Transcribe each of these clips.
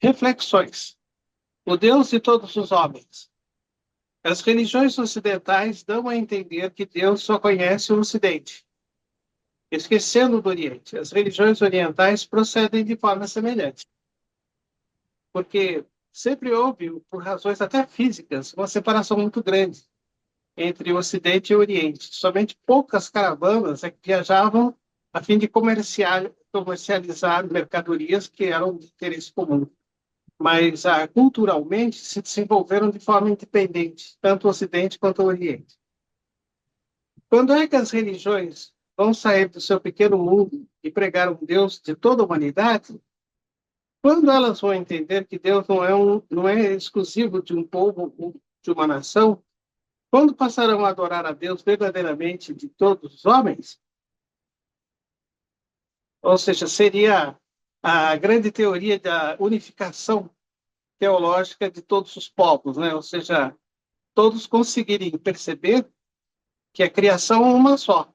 Reflexões. O Deus de todos os homens. As religiões ocidentais dão a entender que Deus só conhece o Ocidente, esquecendo do Oriente. As religiões orientais procedem de forma semelhante, porque sempre houve, por razões até físicas, uma separação muito grande entre o Ocidente e o Oriente. Somente poucas caravanas é que viajavam a fim de comercializar mercadorias que eram de interesse comum. Mas culturalmente se desenvolveram de forma independente, tanto o Ocidente quanto o Oriente. Quando é que as religiões vão sair do seu pequeno mundo e pregar um Deus de toda a humanidade? Quando elas vão entender que Deus não é exclusivo de um povo ou de uma nação, quando passarão a adorar a Deus verdadeiramente de todos os homens? Ou seja, seria a grande teoria da unificação teológica de todos os povos, né? Ou seja, todos conseguirem perceber que a criação é uma só,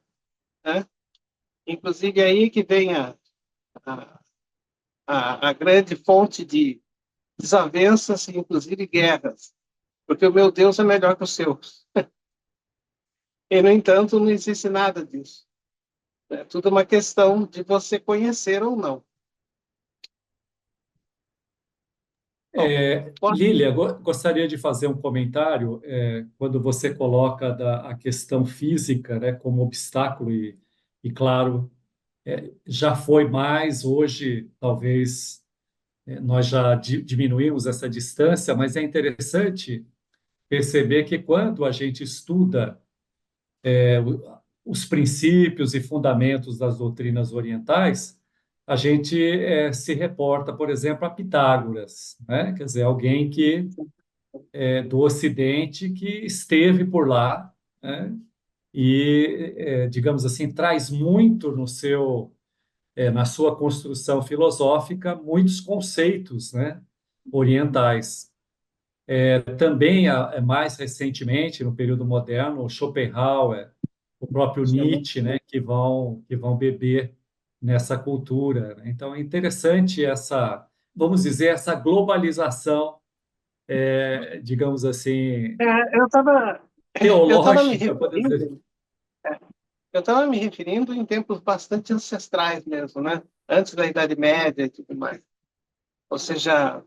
né? Inclusive aí que vem a, a grande fonte de desavenças, inclusive guerras, porque o meu Deus é melhor que o seu. E, no entanto, não existe nada disso. É tudo uma questão de você conhecer ou não. Bom, posso... Lília, gostaria de fazer um comentário quando você coloca a questão física, né, como obstáculo e claro, já foi mais, hoje talvez nós já diminuímos essa distância, mas é interessante perceber que quando a gente estuda os princípios e fundamentos das doutrinas orientais, a gente se reporta, por exemplo, a Pitágoras, né? Quer dizer, alguém que do Ocidente que esteve por lá, né? E, digamos assim, traz muito no seu, na sua construção filosófica muitos conceitos, né? Orientais. Também, mais recentemente, no período moderno, Schopenhauer, o próprio Sim. Nietzsche, né, que vão beber nessa cultura, né? Então, é interessante essa, vamos dizer, essa globalização, digamos assim, Eu estava eu estava me teológica, podemos dizer. referindo, eu estava me referindo em tempos bastante ancestrais mesmo, né? Antes da Idade Média e tudo mais. Ou seja,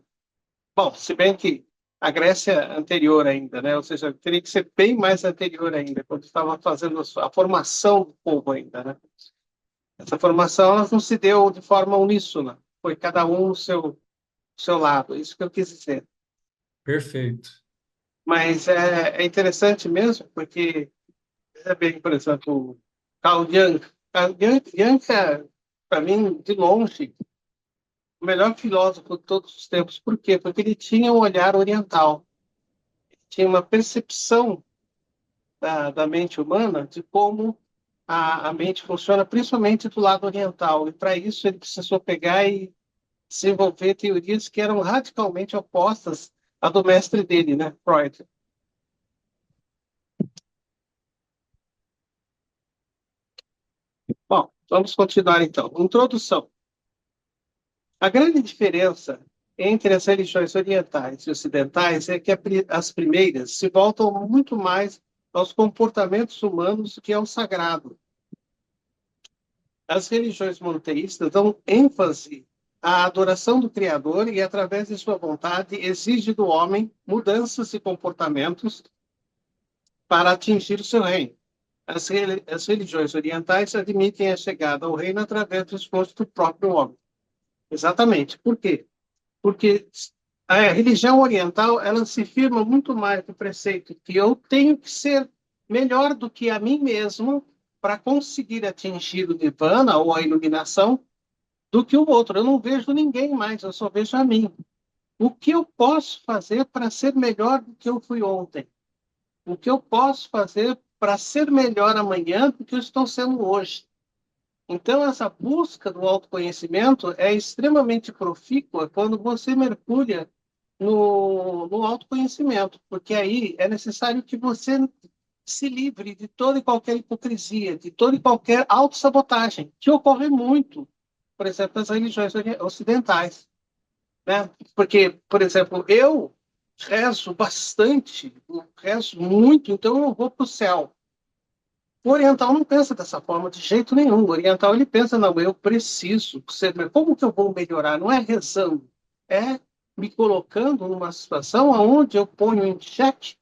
bom, se bem que a Grécia anterior ainda, né? Ou seja, teria que ser bem mais anterior ainda, quando estava fazendo a formação do povo ainda, né? Essa formação ela não se deu de forma uníssona, foi cada um o seu lado, isso que eu quis dizer. Perfeito. Mas é interessante mesmo, porque, é bem, por exemplo, Carl Jung. Carl Jung é, para mim, de longe, o melhor filósofo de todos os tempos. Por quê? Porque ele tinha um olhar oriental, tinha uma percepção da mente humana de como a mente funciona, principalmente do lado oriental. E para isso ele precisou pegar e desenvolver teorias que eram radicalmente opostas à do mestre dele, né, Freud. Bom, vamos continuar então. Introdução. A grande diferença entre as religiões orientais e ocidentais é que as primeiras se voltam muito mais aos comportamentos humanos do que ao sagrado. As religiões monoteístas dão ênfase à adoração do Criador e, através de sua vontade, exige do homem mudanças de comportamentos para atingir o seu reino. As religiões orientais admitem a chegada ao reino através do esforço do próprio homem. Exatamente. Por quê? Porque a religião oriental ela se firma muito mais no preceito que eu tenho que ser melhor do que a mim mesmo para conseguir atingir o nirvana ou a iluminação do que o outro. Eu não vejo ninguém mais, eu só vejo a mim. O que eu posso fazer para ser melhor do que eu fui ontem? O que eu posso fazer para ser melhor amanhã do que eu estou sendo hoje? Então, essa busca do autoconhecimento é extremamente profícua quando você mergulha no autoconhecimento, porque aí é necessário que você se livre de toda e qualquer hipocrisia, de toda e qualquer autossabotagem, que ocorre muito, por exemplo, nas religiões ocidentais. né? Porque, por exemplo, eu rezo bastante, eu rezo muito, então eu vou para o céu. O oriental não pensa dessa forma de jeito nenhum. O oriental ele pensa, não, eu preciso ser. Como que eu vou melhorar? Não é rezando, é me colocando numa situação onde eu ponho em xeque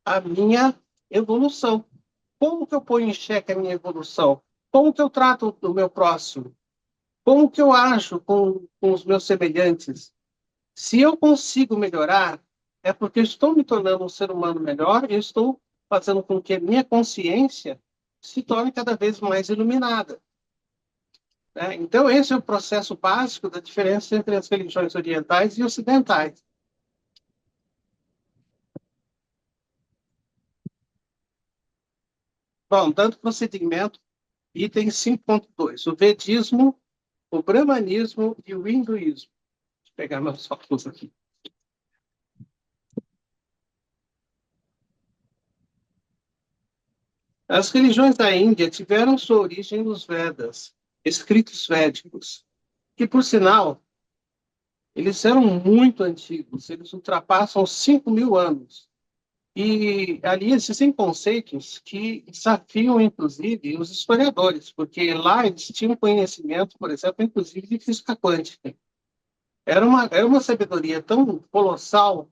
a minha evolução. Como que eu ponho em xeque a minha evolução? Como que eu trato do meu próximo? Como que eu ajo com os meus semelhantes? Se eu consigo melhorar, é porque eu estou me tornando um ser humano melhor e eu estou fazendo com que a minha consciência se torne cada vez mais iluminada, né? Então, esse é o processo básico da diferença entre as religiões orientais e ocidentais. Bom, dando procedimento, item 5.2, o Vedismo, o Brahmanismo e o Hinduísmo. Deixa eu pegar meus óculos aqui. As religiões da Índia tiveram sua origem nos Vedas, escritos védicos, que, por sinal, eles eram muito antigos, eles ultrapassam 5.000 anos. E ali existem conceitos que desafiam, inclusive, os historiadores, porque lá eles tinham conhecimento, por exemplo, inclusive de física quântica. Era uma sabedoria tão colossal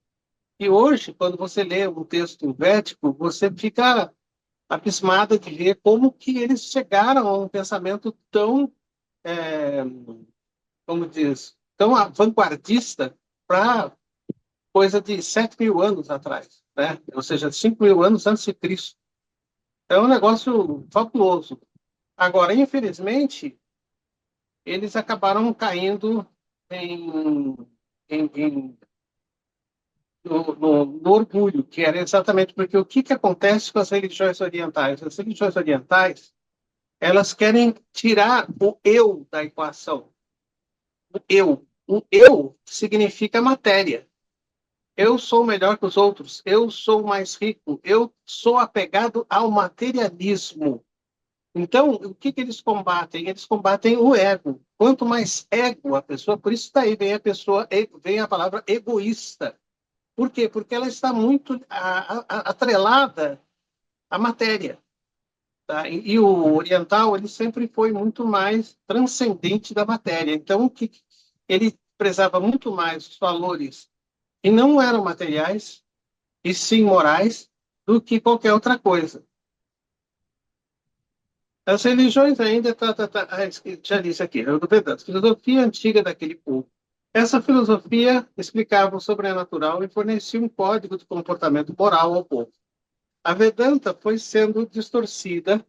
que hoje, quando você lê um texto védico, você fica abismada de ver como que eles chegaram a um pensamento tão, como diz, tão vanguardista para coisa de 7.000 anos atrás, né? Ou seja, 5.000 anos antes de Cristo. É um negócio fabuloso. Agora, infelizmente, eles acabaram caindo em, em no orgulho, que era exatamente porque o que acontece com as religiões orientais? As religiões orientais, elas querem tirar o eu da equação. O eu. O eu significa matéria. Eu sou melhor que os outros, eu sou mais rico, eu sou apegado ao materialismo. Então, o que eles combatem? Eles combatem o ego. Quanto mais ego a pessoa, por isso daí vem a pessoa, vem a palavra egoísta. Por quê? Porque ela está muito atrelada à matéria. Tá? E o oriental, ele sempre foi muito mais transcendente da matéria. Então, ele prezava muito mais os valores que não eram materiais, e sim morais, do que qualquer outra coisa. As religiões ainda, já disse aqui, eu do Vedanta, filosofia antiga daquele povo. Essa filosofia explicava o sobrenatural e fornecia um código de comportamento moral ao povo. A Vedanta foi sendo distorcida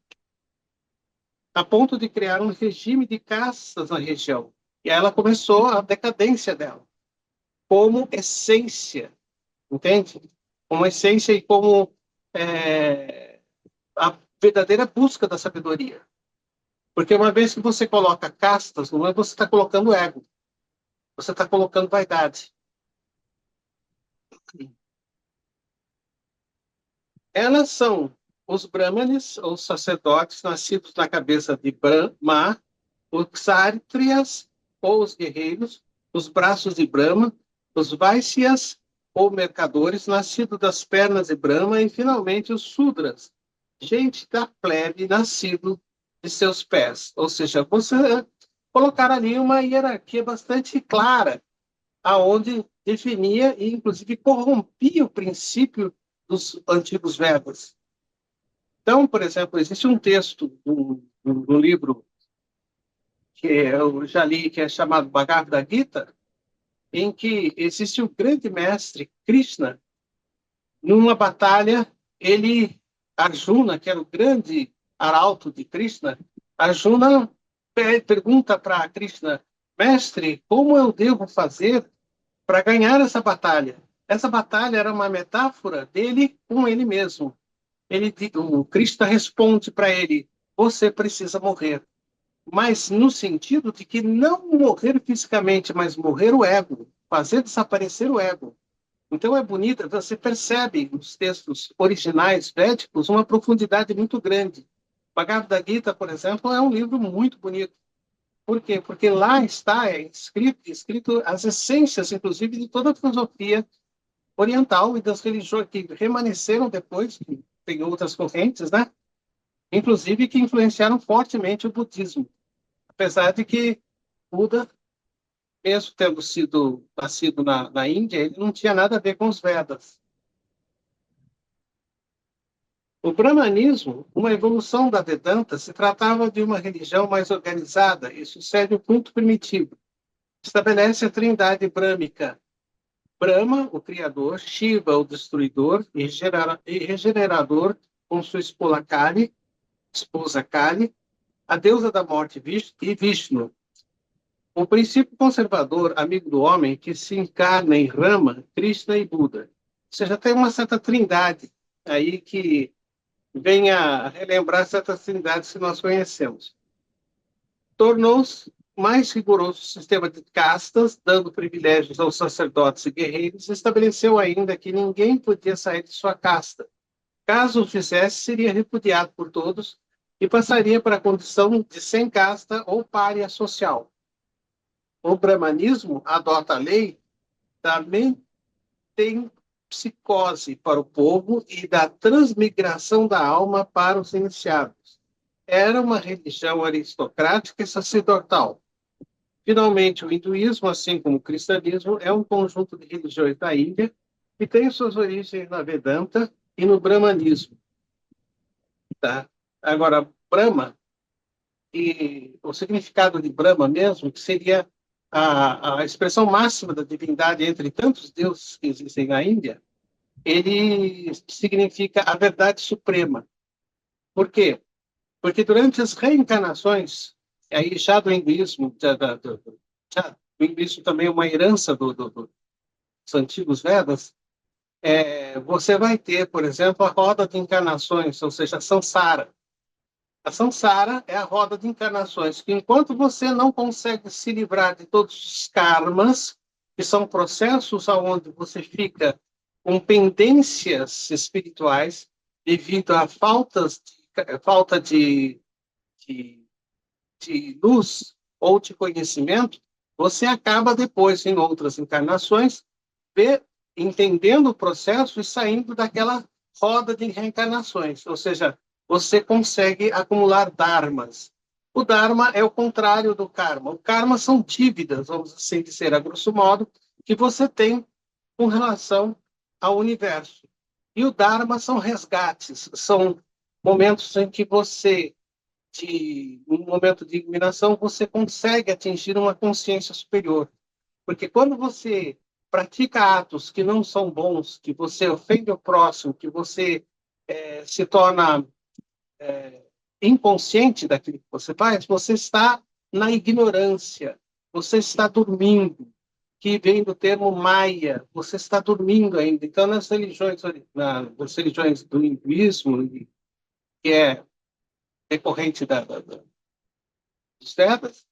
a ponto de criar um regime de castas na região. E aí ela começou a decadência dela, como essência, entende? Como essência e como a verdadeira busca da sabedoria. Porque uma vez que você coloca castas, não é você está colocando ego, você está colocando vaidade. Elas são os brahmanes, ou sacerdotes, nascidos na cabeça de Brahma, os kshatriyas, ou os guerreiros, os braços de Brahma, os vaisyas, ou mercadores, nascidos das pernas de Brahma, e finalmente os sudras, gente da plebe, nascido de seus pés. Ou seja, você colocar ali uma hierarquia bastante clara, aonde definia e, inclusive, corrompia o princípio dos antigos Vedas. Então, por exemplo, existe um texto do livro que eu já li, que é chamado Bhagavad Gita, em que existe o grande mestre Krishna, numa batalha, ele, Arjuna, que era o grande arauto de Krishna, Arjuna pergunta para Krishna, mestre, como eu devo fazer para ganhar essa batalha? Essa batalha era uma metáfora dele com ele mesmo. O Krishna responde para ele, você precisa morrer. Mas no sentido de que não morrer fisicamente, mas morrer o ego, fazer desaparecer o ego. Então é bonita, você percebe nos textos originais védicos uma profundidade muito grande. Bhagavad Gita, por exemplo, é um livro muito bonito. Por quê? Porque lá está escrito as essências, inclusive, de toda a filosofia oriental e das religiões que remanesceram depois, que tem outras correntes, né? Inclusive que influenciaram fortemente o budismo. Apesar de que Buda, mesmo tendo sido nascido na Índia, ele não tinha nada a ver com os Vedas. O brahmanismo, uma evolução da Vedanta, se tratava de uma religião mais organizada e sucede o culto primitivo. Estabelece a trindade brâmica: Brahma, o criador; Shiva, o destruidor e regenerador, com sua esposa Kali, a deusa da morte e Vishnu. O princípio conservador, amigo do homem, que se encarna em Rama, Krishna e Buda. Ou seja, tem uma certa trindade aí que vem a relembrar certas trindades que nós conhecemos. Tornou-se mais rigoroso o sistema de castas, dando privilégios aos sacerdotes e guerreiros. Estabeleceu ainda que ninguém podia sair de sua casta. Caso o fizesse, seria repudiado por todos e passaria para a condição de sem casta ou pária social. O brahmanismo adota a lei da metempsicose para o povo e da transmigração da alma para os iniciados. Era uma religião aristocrática e sacerdotal. Finalmente, o hinduísmo, assim como o cristianismo, é um conjunto de religiões da Índia que tem suas origens na Vedanta e no brahmanismo. Tá? Agora, Brahma, e o significado de Brahma mesmo, que seria a expressão máxima da divindade entre tantos deuses que existem na Índia, ele significa a verdade suprema. Por quê? Porque durante as reencarnações, aí já do hinduísmo, já, o hinduísmo também é uma herança dos antigos Vedas, você vai ter, por exemplo, a roda de encarnações, ou seja, a samsara. A samsara é a roda de encarnações, que enquanto você não consegue se livrar de todos os karmas, que são processos onde você fica com pendências espirituais devido a falta de, de luz ou de conhecimento, você acaba depois, em outras encarnações, entendendo o processo e saindo daquela roda de reencarnações. Ou seja, você consegue acumular dharmas. O dharma é o contrário do karma. O karma são dívidas, vamos assim dizer, a grosso modo, que você tem com relação ao universo. E o dharma são resgates, são momentos em que você, um momento de iluminação, você consegue atingir uma consciência superior. Porque quando você pratica atos que não são bons, que você ofende o próximo, que você se torna inconsciente daquilo que você faz, você está na ignorância, você está dormindo, que vem do termo Maya, você está dormindo ainda. Então, nas religiões do hinduísmo, que é decorrente dos Vedas,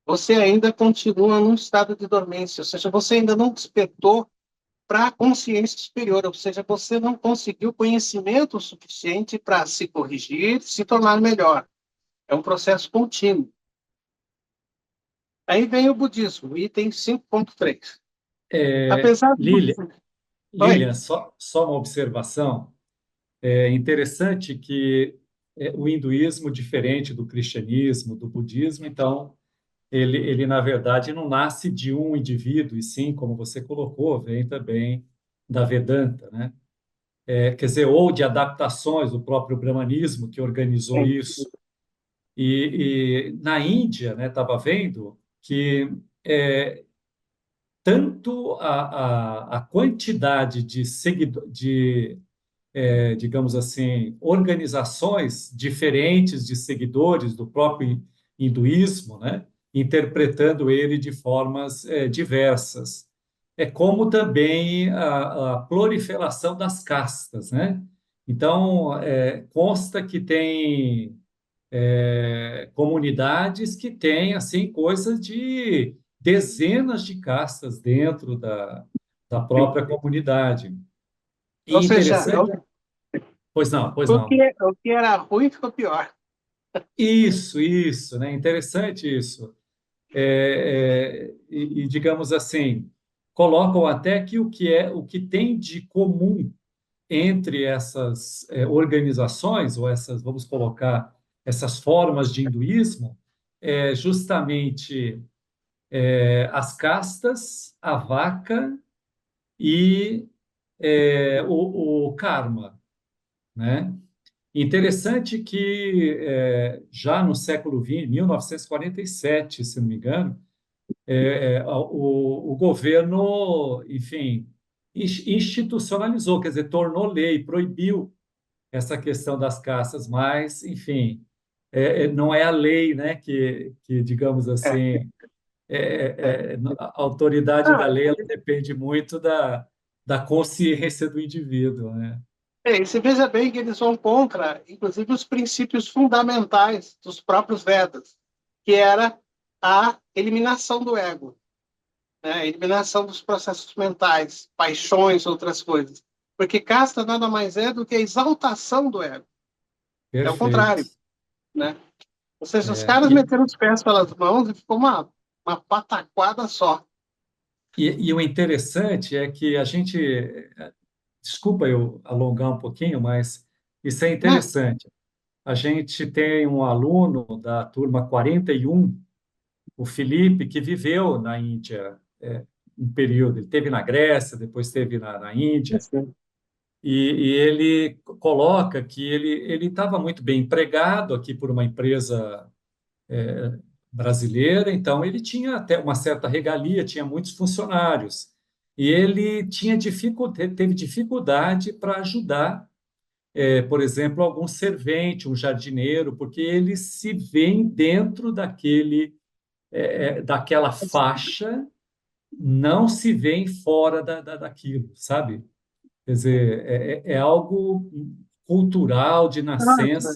você ainda continua num estado de dormência, ou seja, você ainda não despertou para a consciência superior, ou seja, você não conseguiu conhecimento suficiente para se corrigir, se tornar melhor. É um processo contínuo. Aí vem o budismo, item 5.3. Apesar do Lilian, budismo... Oi. Lilian, só uma observação. É interessante que o hinduísmo, diferente do cristianismo, do budismo, então, ele, na verdade, não nasce de um indivíduo, e sim, como você colocou, vem também da Vedanta, né? Quer dizer, ou de adaptações do próprio brahmanismo, que organizou isso. E na Índia, né, estava vendo que tanto a quantidade de seguidores, digamos assim, organizações diferentes de seguidores do próprio hinduísmo, né? Interpretando ele de formas diversas. É como também a proliferação das castas, né? Então, consta que tem comunidades que têm assim coisas de dezenas de castas dentro da própria comunidade. Ou E seja, interessante, pois não. o que era ruim ficou pior. Isso, né? Interessante isso. digamos assim, colocam até que o que tem de comum entre essas organizações, ou essas, vamos colocar, essas formas de hinduísmo, é justamente as castas, a vaca e o karma, né? Interessante que já no século XX, 1947, se não me engano, o governo, enfim, institucionalizou, quer dizer, tornou lei, proibiu essa questão das castas, mas, enfim, não é a lei, né, que digamos É, assim, é. a autoridade da Ah, lei ela depende muito da consciência do indivíduo, né? e você veja bem que eles vão contra, inclusive, os princípios fundamentais dos próprios Vedas, que era a eliminação do ego, né? A eliminação dos processos mentais, paixões, outras coisas. Porque casta nada mais é do que a exaltação do ego. É o Perfeito. contrário, né? Ou seja, os É, caras meteram os pés pelas mãos e ficou uma pataquada só. e o interessante é que a gente, desculpa eu alongar um pouquinho, mas isso é Né? interessante. A gente tem um aluno da turma 41, o Felipe, que viveu na Índia um período. Ele esteve na Grécia, depois esteve na Índia, e ele coloca que ele estava muito bem empregado aqui por uma empresa brasileira, então ele tinha até uma certa regalia, tinha muitos funcionários. E ele teve dificuldade para ajudar, por exemplo, algum servente, um jardineiro, porque eles se veem dentro daquela faixa, não se veem fora daquilo, sabe? Quer dizer, é algo cultural, de Nossa, nascença,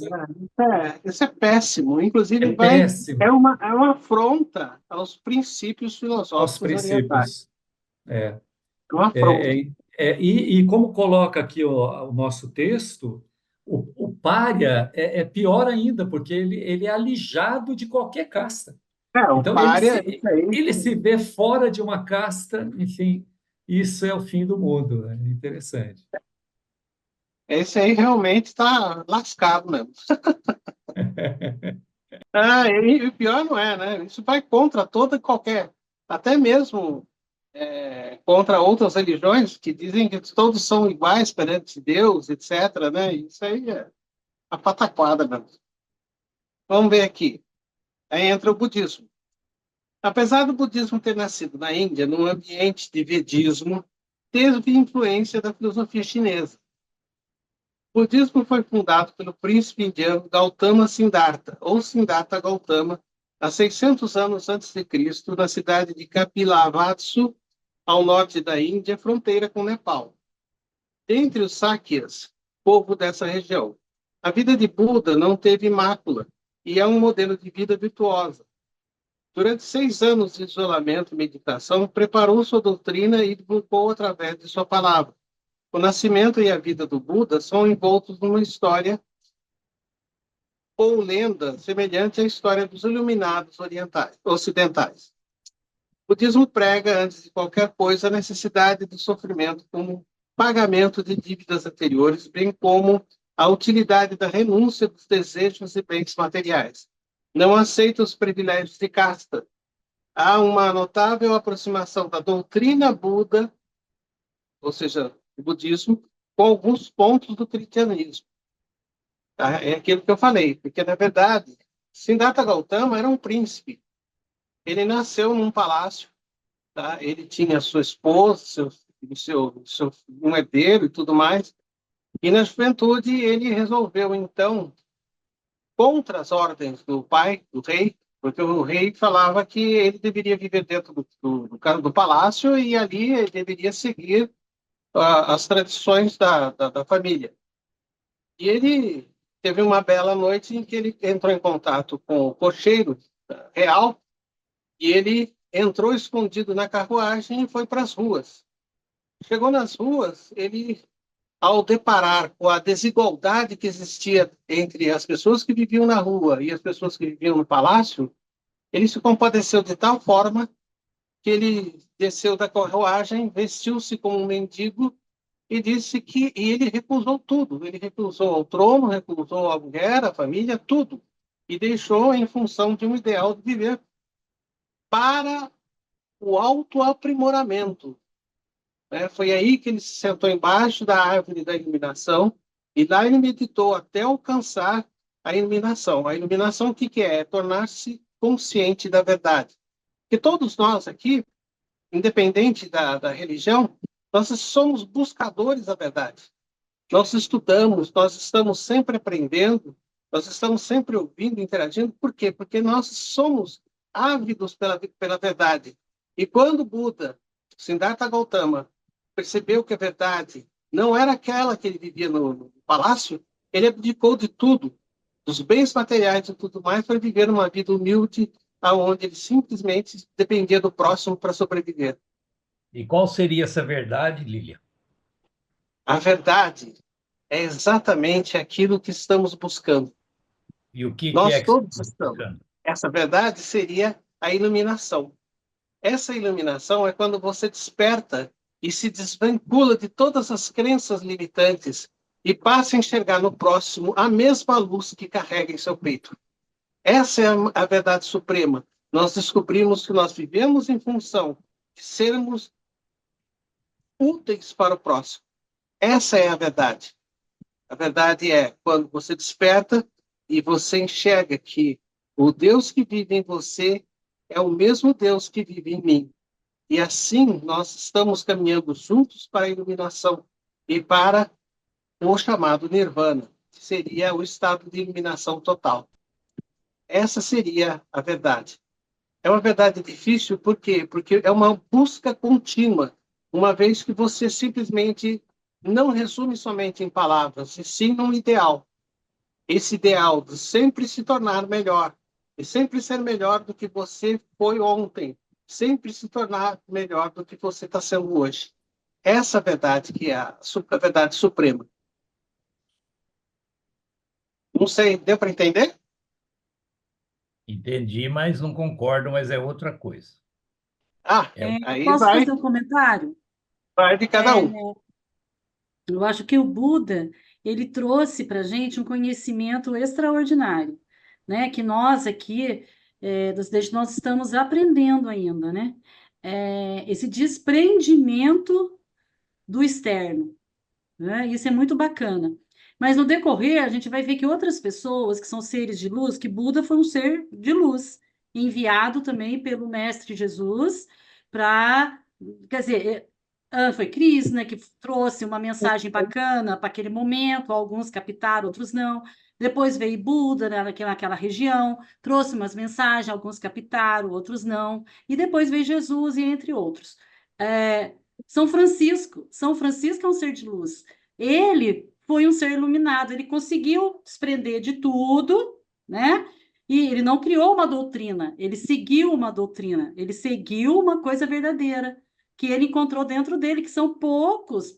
isso é péssimo. é Inclusive, péssimo é uma afronta aos princípios aos filosóficos orientais. princípios. É, É uma afronta. e como coloca aqui o nosso texto, o pária é pior ainda, porque ele é alijado de qualquer casta. O Então, pária, isso aí, ele se vê fora de uma casta, enfim, isso é o fim do mundo. É interessante. esse aí realmente está lascado mesmo. E o pior não é, né? Isso vai contra toda e qualquer, até mesmo contra outras religiões que dizem que todos são iguais perante Deus, etc., né? Isso aí é a pataquada mesmo. Vamos ver aqui. Aí entra o budismo. Apesar do budismo ter nascido na Índia, num ambiente de vedismo, teve influência da filosofia chinesa. O budismo foi fundado pelo príncipe indiano Gautama Siddhartha, ou Siddhartha Gautama, há 600 anos antes de Cristo, na cidade de Kapilavastu, ao norte da Índia, fronteira com Nepal. Dentre os Sakyas, povo dessa região, a vida de Buda não teve mácula e é um modelo de vida virtuosa. Durante 6 anos de isolamento e meditação, preparou sua doutrina e divulgou através de sua palavra. O nascimento e a vida do Buda são envoltos numa história ou lenda semelhante à história dos iluminados ocidentais. O budismo prega, antes de qualquer coisa, a necessidade do sofrimento como pagamento de dívidas anteriores, bem como a utilidade da renúncia dos desejos e bens materiais. Não aceita os privilégios de casta. Há uma notável aproximação da doutrina Buda, ou seja, do budismo, com alguns pontos do cristianismo. Tá? É aquilo que eu falei, porque, na verdade, Siddhartha Gautama era um príncipe. Ele nasceu num palácio, tá? Ele tinha sua esposa, um herdeiro e tudo mais. E, na juventude, ele resolveu, então, contra as ordens do pai, do rei, porque o rei falava que ele deveria viver dentro do palácio e ali ele deveria seguir as tradições da família. E ele teve uma bela noite em que ele entrou em contato com o cocheiro real e ele entrou escondido na carruagem e foi para as ruas. Chegou nas ruas, ele, ao deparar com a desigualdade que existia entre as pessoas que viviam na rua e as pessoas que viviam no palácio, Ele se compadeceu de tal forma que ele desceu da carruagem, vestiu-se como um mendigo e disse que e ele recusou tudo. Ele recusou o trono, recusou a mulher, a família, tudo. E deixou em função de um ideal de viver para o autoaprimoramento. Né? Foi aí que ele se sentou embaixo da árvore da iluminação e lá ele meditou até alcançar a iluminação. A iluminação, o que que é? É tornar-se consciente da verdade. Que todos nós aqui, independente da religião, nós somos buscadores da verdade. Nós estudamos, nós estamos sempre aprendendo, nós estamos sempre ouvindo, interagindo. Por quê? Porque nós somos ávidos pela verdade. E quando Buda, Siddhartha Gautama, percebeu que a verdade não era aquela que ele vivia no palácio, ele abdicou de tudo, dos bens materiais e tudo mais, para viver uma vida humilde, aonde ele simplesmente dependia do próximo para sobreviver. E qual seria essa verdade, Lilian? A verdade é exatamente aquilo que estamos buscando. E o que é Nós que todos estamos estamos. buscando? Essa verdade seria a iluminação. Essa iluminação é quando você desperta e se desvincula de todas as crenças limitantes e passa a enxergar no próximo a mesma luz que carrega em seu peito. Essa é a verdade suprema. Nós descobrimos que nós vivemos em função de sermos úteis para o próximo. Essa é a verdade. A verdade é quando você desperta e você enxerga que o Deus que vive em você é o mesmo Deus que vive em mim. E assim nós estamos caminhando juntos para a iluminação e para o chamado Nirvana, que seria o estado de iluminação total. Essa seria a verdade. É uma verdade difícil, por quê? Porque é uma busca contínua, uma vez que você simplesmente não resume somente em palavras, e sim num ideal. Esse ideal de sempre se tornar melhor, e sempre ser melhor do que você foi ontem, sempre se tornar melhor do que você está sendo hoje. Essa verdade que é a verdade suprema. Não sei, deu para entender? Entendi, mas não concordo, mas é outra coisa. Ah, É, aí Posso fazer um comentário? vai de cada É, um. eu acho que o Buda, ele trouxe para a gente um conhecimento extraordinário, né? Que nós aqui, nós estamos aprendendo ainda, né? Esse desprendimento do externo, né? Isso é muito bacana. Mas no decorrer, a gente vai ver que outras pessoas que são seres de luz, que Buda foi um ser de luz, enviado também pelo Mestre Jesus para, quer dizer, foi Krishna que trouxe uma mensagem bacana para aquele momento, alguns captaram, outros não. Depois veio Buda, né, naquela região, trouxe umas mensagens, alguns captaram, outros não. E depois veio Jesus, e entre outros. São Francisco é um ser de luz. Ele foi um ser iluminado, ele conseguiu desprender de tudo, né? E ele não criou uma doutrina, ele seguiu uma doutrina, ele seguiu uma coisa verdadeira que ele encontrou dentro dele, que são poucos,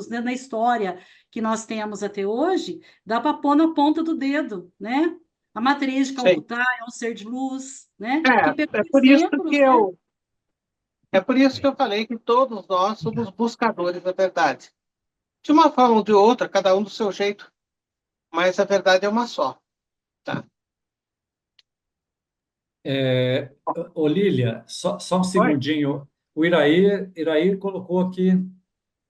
né, na história que nós temos até hoje, dá para pôr na ponta do dedo, né? A matriz de Sei. Calcutá é um ser de luz, né? Que pegou É por isso que exemplos, né? eu é por isso que eu falei que todos nós somos buscadores da verdade. De uma forma ou de outra, cada um do seu jeito, mas a verdade é uma só, tá? Ô, Lília, só um Oi? segundinho. O Irair colocou aqui,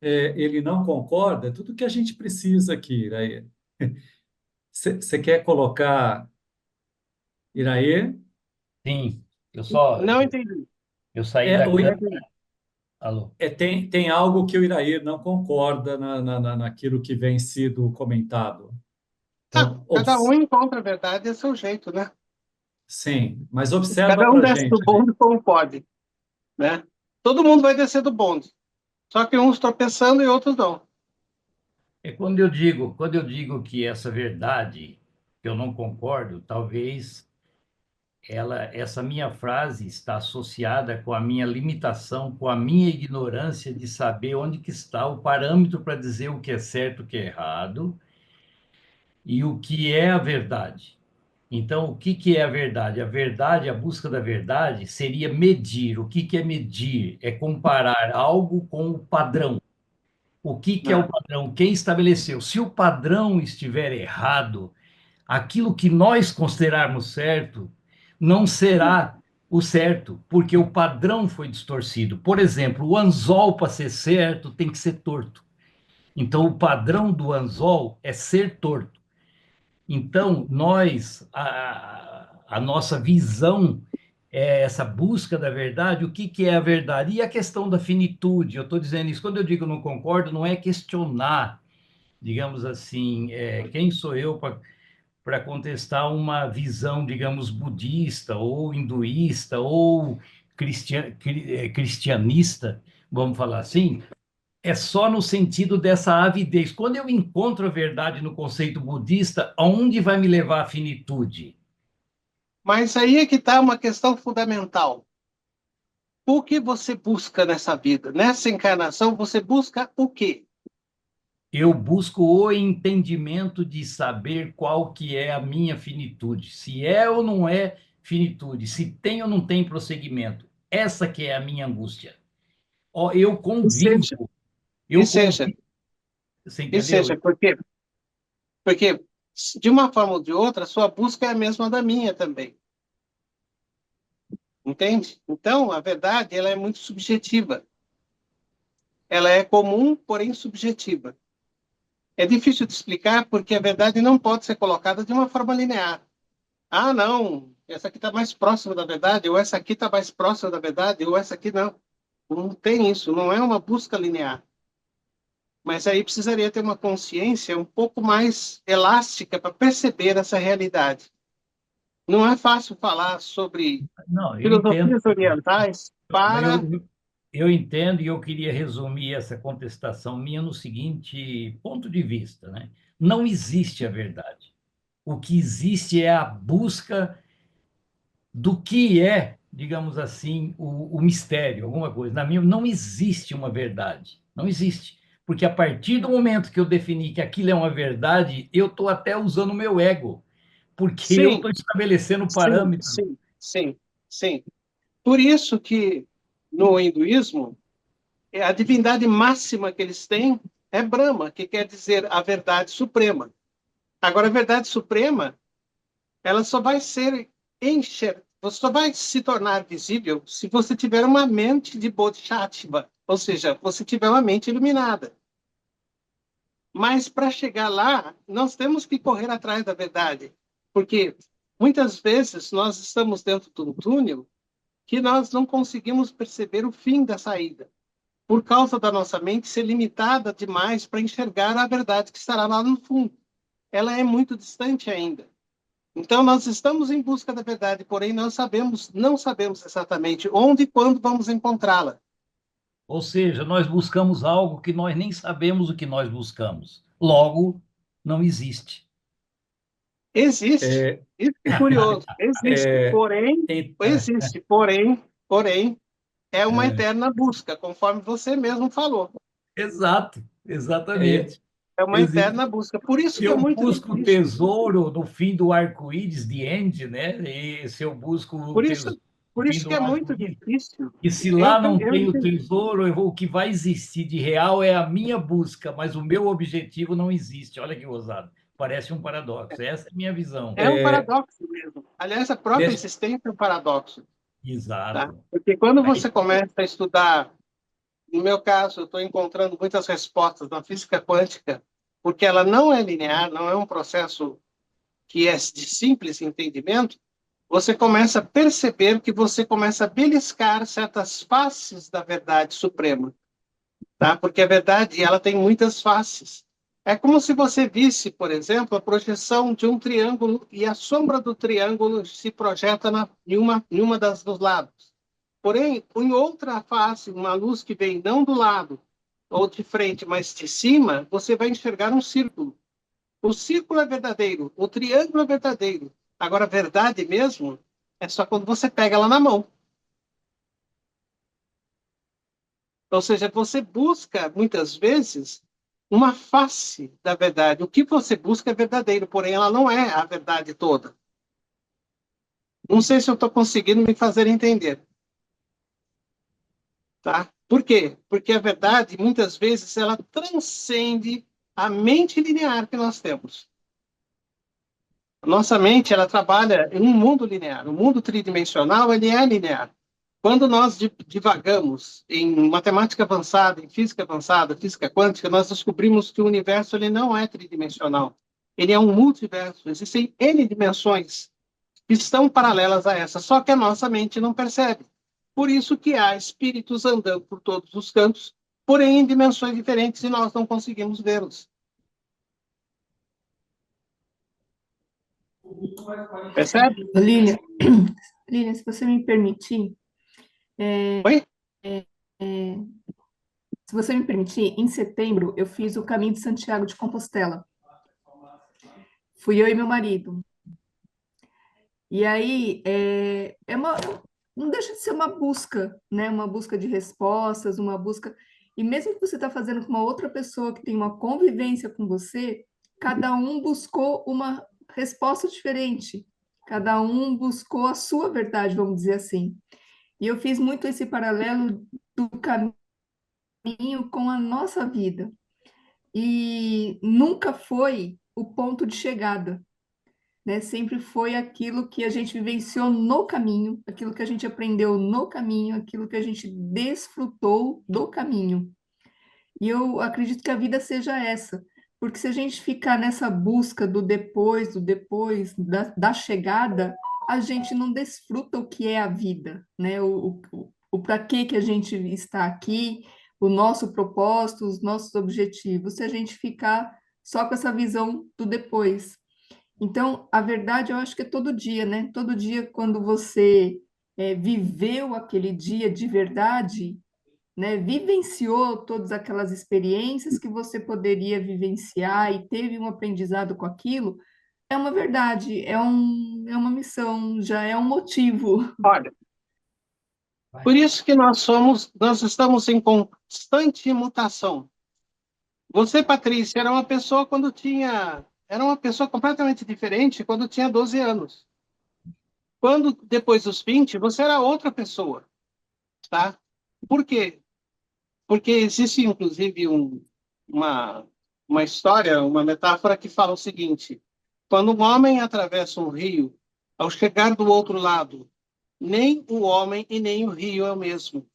ele não concorda. Tudo que a gente precisa aqui, Irair. Você quer colocar Irair? sim, eu só Não entendi. eu saí É, da o, Não câmera. entendi. Alô. tem algo que o Irair não concorda naquilo que vem sido comentado. Ah, Então, cada um encontra a verdade a seu jeito, né? sim, mas observa Cada um para a desce do gente ali. bonde como pode, né? Todo mundo vai descer do bonde, só que uns tropeçando e outros não. É quando eu digo que essa verdade que eu não concordo, talvez essa minha frase está associada com a minha limitação, com a minha ignorância de saber onde que está o parâmetro para dizer o que é certo, o que é errado e o que é a verdade. Então, o que que é a verdade? A verdade, a busca da verdade seria medir. O que que é medir? É comparar algo com o padrão. O que que é o Né? padrão? Quem estabeleceu? Se o padrão estiver errado, aquilo que nós considerarmos certo não será o certo, porque o padrão foi distorcido. Por exemplo, o anzol, para ser certo, tem que ser torto. Então, o padrão do anzol é ser torto. Então, a nossa visão é essa busca da verdade. O que que é a verdade? E a questão da finitude? Eu estou dizendo isso, quando eu digo não concordo, não é questionar, digamos assim, quem sou eu para contestar uma visão, digamos, budista ou hinduísta ou cristianista, vamos falar assim, é só no sentido dessa avidez. Quando eu encontro a verdade no conceito budista, aonde vai me levar a finitude? Mas aí é que está uma questão fundamental. O que você busca nessa vida? Nessa encarnação, você busca o quê? Eu busco o entendimento de saber qual que é a minha finitude, se é ou não é finitude, se tem ou não tem prosseguimento. Essa que é a minha angústia. Ó, eu E seja, convivo, e eu seja, convivo, você e entendeu? seja, porque de uma forma ou de outra, a sua busca é a mesma da minha também. Entende? Então, a verdade, ela é muito subjetiva. Ela é comum, porém subjetiva. É difícil de explicar porque a verdade não pode ser colocada de uma forma linear. Ah, não, essa aqui está mais próxima da verdade, ou essa aqui está mais próxima da verdade, ou essa aqui não. Não tem isso, não é uma busca linear. Mas aí precisaria ter uma consciência um pouco mais elástica para perceber essa realidade. Não é fácil falar sobre Não, eu entendo. filosofias orientais para. Eu entendo e eu queria resumir essa contestação minha no seguinte ponto de vista, né? Não existe a verdade. O que existe é a busca do que é, digamos assim, o mistério, alguma coisa. Na minha, não existe uma verdade. Não existe. Porque a partir do momento que eu defini que aquilo é uma verdade, eu estou até usando o meu ego. Porque eu Sim, estou estabelecendo sim, parâmetros. sim, sim, sim. Por isso que no hinduísmo, a divindade máxima que eles têm é Brahma, que quer dizer a verdade suprema. Agora, a verdade suprema, ela só vai ser enxergada, só vai se tornar visível se você tiver uma mente de Bodhisattva, ou seja, você tiver uma mente iluminada. Mas para chegar lá, nós temos que correr atrás da verdade, porque muitas vezes nós estamos dentro de um túnel que nós não conseguimos perceber o fim da saída, por causa da nossa mente ser limitada demais para enxergar a verdade que estará lá no fundo. Ela é muito distante ainda. Então, nós estamos em busca da verdade, porém, não sabemos exatamente onde e quando vamos encontrá-la. Ou seja, nós buscamos algo que nós nem sabemos o que nós buscamos. Logo, não existe. Existe. É, Isso é curioso. Existe. é, Porém, em- existe. Porém, é uma eterna busca, conforme você mesmo falou. Exato, é, exatamente. É uma Existe. eterna busca. Por isso que é Eu muito busco o difícil. tesouro no fim do arco-íris, de end, né? E se eu busco o Por tesouro isso, no por fim isso que do é muito arco-íris, difícil. e se Eu, lá não eu tem o entendo. tesouro, o que vai existir de real é a minha busca, mas o meu objetivo não existe. Olha que ousado. Parece um paradoxo. Essa é a minha visão. É um é, paradoxo mesmo. Aliás, a própria deixa- existência é um paradoxo. Tá? Exato. Porque quando Aí, você começa a estudar, no meu caso, eu estou encontrando muitas respostas na física quântica, porque ela não é linear, não é um processo que é de simples entendimento, você começa a perceber que você começa a beliscar certas faces da verdade suprema, tá? Porque a verdade, ela tem muitas faces. É como se você visse, por exemplo, a projeção de um triângulo e a sombra do triângulo se projeta em uma dos lados. Porém, em outra face, uma luz que vem não do lado ou de frente, mas de cima, você vai enxergar um círculo. O círculo é verdadeiro, o triângulo é verdadeiro. Agora, a verdade mesmo é só quando você pega ela na mão. Ou seja, você busca, muitas vezes, uma face da verdade. O que você busca é verdadeiro, porém ela não é a verdade toda. Não sei se eu estou conseguindo me fazer entender. Tá? Por quê? Porque a verdade, muitas vezes, ela transcende a mente linear que nós temos. A nossa mente, ela trabalha em um mundo linear. O mundo tridimensional, ele é linear. Quando nós divagamos em matemática avançada, em física avançada, física quântica, nós descobrimos que o universo ele não é tridimensional. Ele é um multiverso. Existem N dimensões que estão paralelas a essa, só que a nossa mente não percebe. Por isso que há espíritos andando por todos os cantos, porém em dimensões diferentes, e nós não conseguimos vê-los. Percebe? Lília, Lília, se você me permitir, Oi? se você me permitir, em setembro eu fiz o Caminho de Santiago de Compostela. Fui eu e meu marido. E aí, não deixa de ser uma busca, né? Uma busca de respostas, uma busca... E mesmo que você está fazendo com uma outra pessoa que tem uma convivência com você, cada um buscou uma resposta diferente. Cada um buscou a sua verdade, vamos dizer assim. E eu fiz muito esse paralelo do caminho com a nossa vida. E nunca foi o ponto de chegada, né? Sempre foi aquilo que a gente vivenciou no caminho, aquilo que a gente aprendeu no caminho, aquilo que a gente desfrutou do caminho. E eu acredito que a vida seja essa, porque se a gente ficar nessa busca do depois, da chegada, a gente não desfruta o que é a vida, né? O para que a gente está aqui, o nosso propósito, os nossos objetivos, se a gente ficar só com essa visão do depois. Então, a verdade, eu acho que é todo dia, né? Todo dia, quando você viveu aquele dia de verdade, né? Vivenciou todas aquelas experiências que você poderia vivenciar e teve um aprendizado com aquilo, é uma verdade, é uma missão, já é um motivo. Olha, por isso que nós estamos em constante mutação. Você, Patrícia, era uma pessoa completamente diferente quando tinha 12 anos. Quando, depois dos 20, você era outra pessoa, tá? Por quê? Porque existe, inclusive, uma história, uma metáfora que fala o seguinte: quando um homem atravessa um rio, ao chegar do outro lado, nem o homem e nem o rio é o mesmo,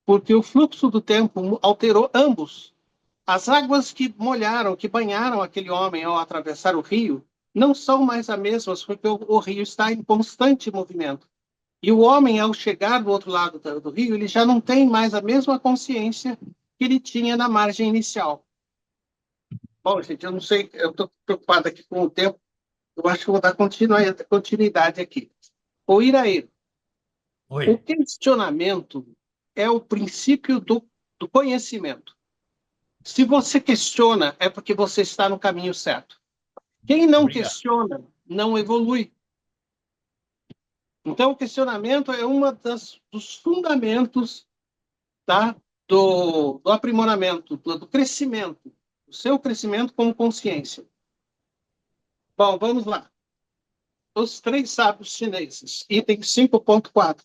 porque o fluxo do tempo alterou ambos. As águas que molharam, que banharam aquele homem ao atravessar o rio, não são mais as mesmas, porque o rio está em constante movimento. E o homem, ao chegar do outro lado do rio, ele já não tem mais a mesma consciência que ele tinha na margem inicial. Bom, gente, eu não sei, eu estou preocupado aqui com o tempo, eu acho que vou dar continuidade aqui. O Iraí, o questionamento é o princípio do conhecimento. Se você questiona, é porque você está no caminho certo. Quem não questiona, não evolui. Então, o questionamento é dos fundamentos, tá, do aprimoramento, do crescimento, do seu crescimento como consciência. Bom, vamos lá. Os 3 sábios chineses, item 5.4.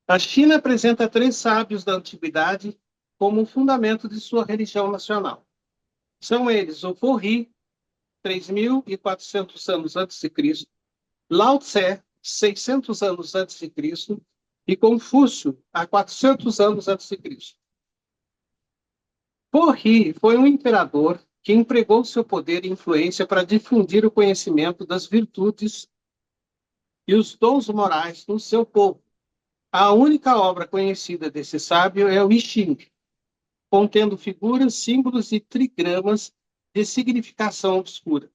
A China apresenta 3 sábios da antiguidade como o fundamento de sua religião nacional. São eles o Forri, 3.400 anos antes de Cristo, Lao Tse, 600 anos antes de Cristo, e Confúcio, há 400 anos antes de Cristo. Forri foi um imperador que empregou seu poder e influência para difundir o conhecimento das virtudes e os dons morais no seu povo. A única obra conhecida desse sábio é o I Ching, contendo figuras, símbolos e trigramas de significação obscura.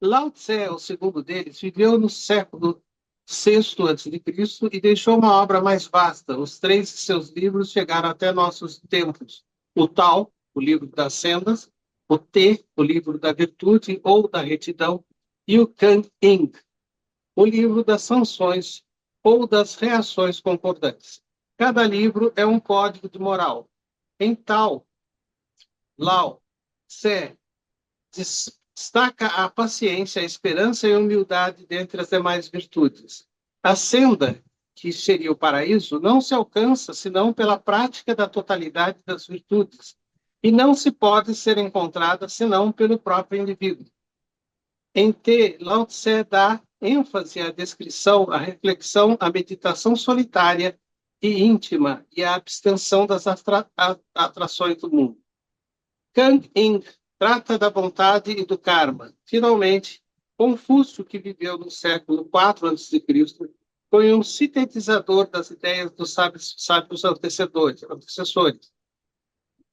Lao Tse, o segundo deles, viveu no século VI a.C. e deixou uma obra mais vasta. Os 3 de seus livros chegaram até nossos tempos. O Tao, o livro das sendas, o Te, o livro da virtude ou da retidão, e o Kang Ing, o livro das sanções ou das reações concordantes. Cada livro é um código de moral. Em Tao, Lao Tse destaca a paciência, a esperança e a humildade dentre as demais virtudes. A senda, que seria o paraíso, não se alcança senão pela prática da totalidade das virtudes, e não se pode ser encontrada senão pelo próprio indivíduo. Em T, Lao Tse dá ênfase à descrição, à reflexão, à meditação solitária e íntima e à abstenção das atrações do mundo. Kang In trata da vontade e do karma. Finalmente, Confúcio, que viveu no século IV a.C., foi um sintetizador das ideias dos sábios antecessores.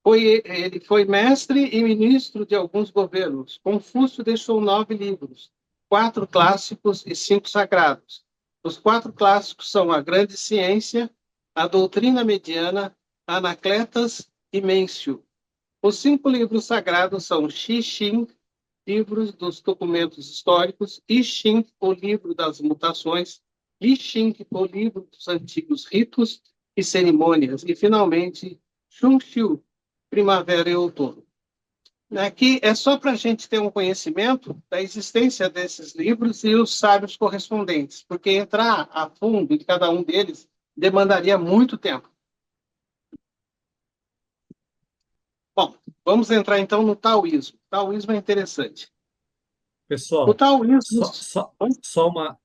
Ele foi mestre e ministro de alguns governos. Confúcio deixou 9 livros, 4 clássicos e 5 sagrados. Os 4 clássicos são A Grande Ciência, A Doutrina Mediana, Anacletas e Mêncio. Os 5 livros sagrados são Xi Xin, livros dos documentos históricos, I Ching, o livro das mutações, Li Xing, o livro dos antigos ritos e cerimônias, e, finalmente, Shun Xiu, primavera e outono. Aqui é só para a gente ter um conhecimento da existência desses livros e os sábios correspondentes, porque entrar a fundo em cada um deles demandaria muito tempo. Bom, vamos entrar então no taoísmo. O taoísmo é interessante. O Pessoal, taoísmo... só uma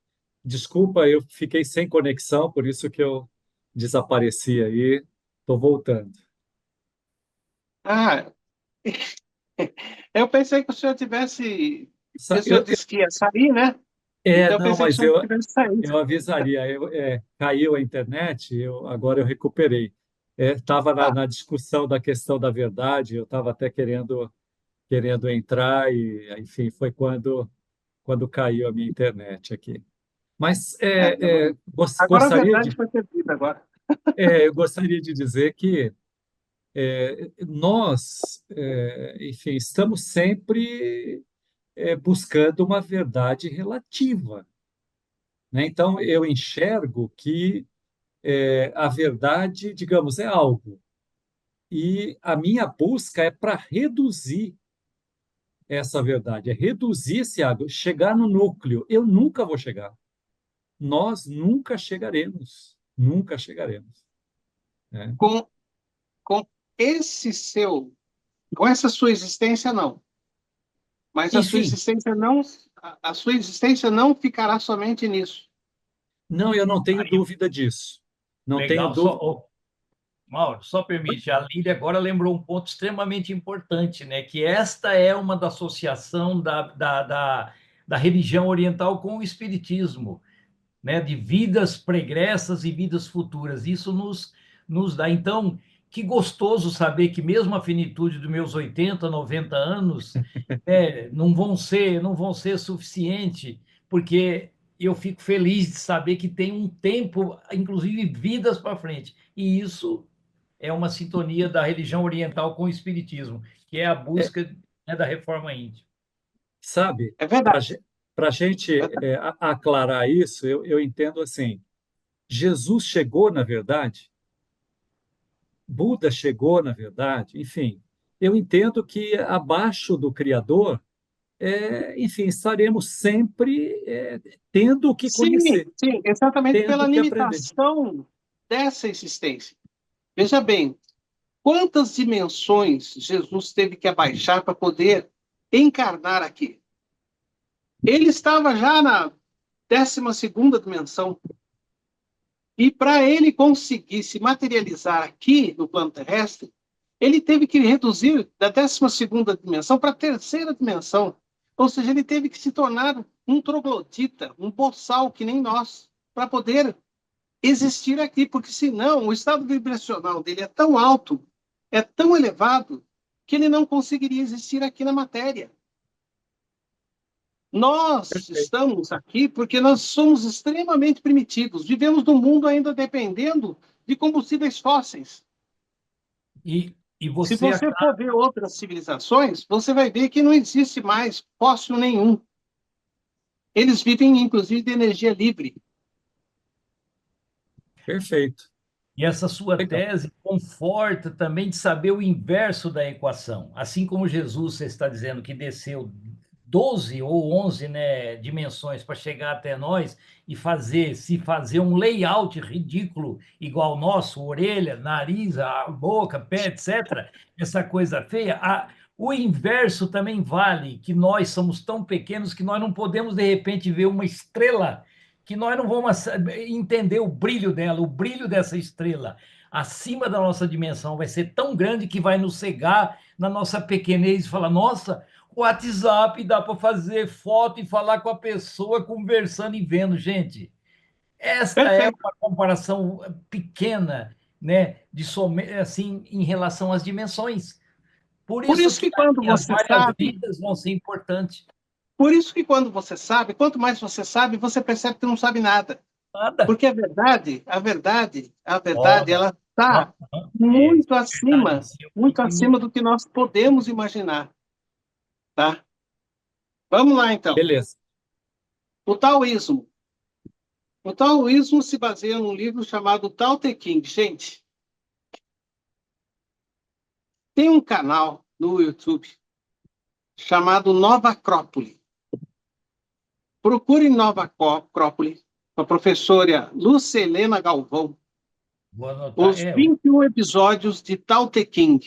desculpa, eu fiquei sem conexão, por isso que eu desapareci aí. Estou voltando. Ah, eu pensei que o senhor tivesse... O senhor Eu, disse que ia sair, né? Então eu não, pensei que o mas senhor tivesse saído. eu avisaria. Caiu a internet, agora eu recuperei. Estava na discussão da questão da verdade, eu estava até querendo entrar e, enfim, foi quando caiu a minha internet aqui. Mas Agora a gostaria verdade foi perdida agora. eu gostaria de dizer que nós, enfim, estamos sempre buscando uma verdade relativa, né? Então, eu enxergo que a verdade, digamos, é algo, e a minha busca é para reduzir essa verdade, é reduzir esse algo, chegar no núcleo. Eu nunca vou chegar. Nós nunca chegaremos, nunca chegaremos, né? Com esse seu... Com essa sua existência, não. Mas a sua Enfim, existência não... A sua existência não ficará somente nisso. não, eu não tenho Aí, dúvida disso. Não tenho legal, dúvida. Mauro, só permite, a Lília agora lembrou um ponto extremamente importante, né? Que esta é uma da associação da religião oriental com o espiritismo, né? De vidas pregressas e vidas futuras. Isso nos dá. Então, que gostoso saber que mesmo a finitude dos meus 80, 90 anos não vão ser suficiente, porque eu fico feliz de saber que tem um tempo, inclusive vidas para frente. E isso é uma sintonia da religião oriental com o espiritismo, que é a busca, né, da reforma íntima. Sabe, É verdade. para a gente aclarar isso, eu entendo assim: Jesus chegou na verdade, Buda chegou na verdade, enfim, eu entendo que abaixo do Criador, enfim, estaremos sempre tendo o que Sim, conhecer, sim, exatamente tendo pela o que aprender. limitação dessa existência. Veja bem, quantas dimensões Jesus teve que abaixar para poder encarnar aqui? Ele estava já na 12ª dimensão. E para ele conseguir se materializar aqui no plano terrestre, ele teve que reduzir da 12ª dimensão para a 3ª dimensão. Ou seja, ele teve que se tornar um troglodita, um boçal que nem nós, para poder existir aqui, porque senão o estado vibracional dele é tão alto, é tão elevado, que ele não conseguiria existir aqui na matéria. Nós estamos aqui porque nós somos extremamente primitivos, vivemos num mundo ainda dependendo de combustíveis fósseis. E Se você você for ver outras civilizações, você vai ver que não existe mais fóssil nenhum. Eles vivem, inclusive, de energia livre. Perfeito. E essa sua Legal. tese conforta também de saber o inverso da equação. Assim como Jesus, você está dizendo que desceu 12 ou 11, né, dimensões para chegar até nós e fazer um layout ridículo igual o nosso, orelha, nariz, a boca, pé, etc., essa coisa feia, o inverso também vale, que nós somos tão pequenos que nós não podemos, de repente, ver uma estrela que nós não vamos entender o brilho dela, o brilho dessa estrela acima da nossa dimensão vai ser tão grande que vai nos cegar na nossa pequenez e falar, nossa, o WhatsApp dá para fazer foto e falar com a pessoa conversando e vendo. Gente, esta é Perfeito. uma comparação pequena, né, assim, em relação às dimensões. Por Por isso isso que que quando as você várias sabe, vidas vão ser importantes. por isso que quando você sabe, quanto mais você sabe, você percebe que não sabe nada. Nada. Porque a verdade, Ora, ela está isso é verdade. Isso é muito muito acima do que nós podemos imaginar, tá? Vamos lá, então. Beleza. O taoísmo. O taoísmo se baseia num livro chamado Tao Te Ching. Gente, tem um canal no YouTube chamado Nova Acrópole. Procure Nova Acrópole, com a professora Lucelena Galvão, vou anotar. os 21 episódios de Tao Te Ching.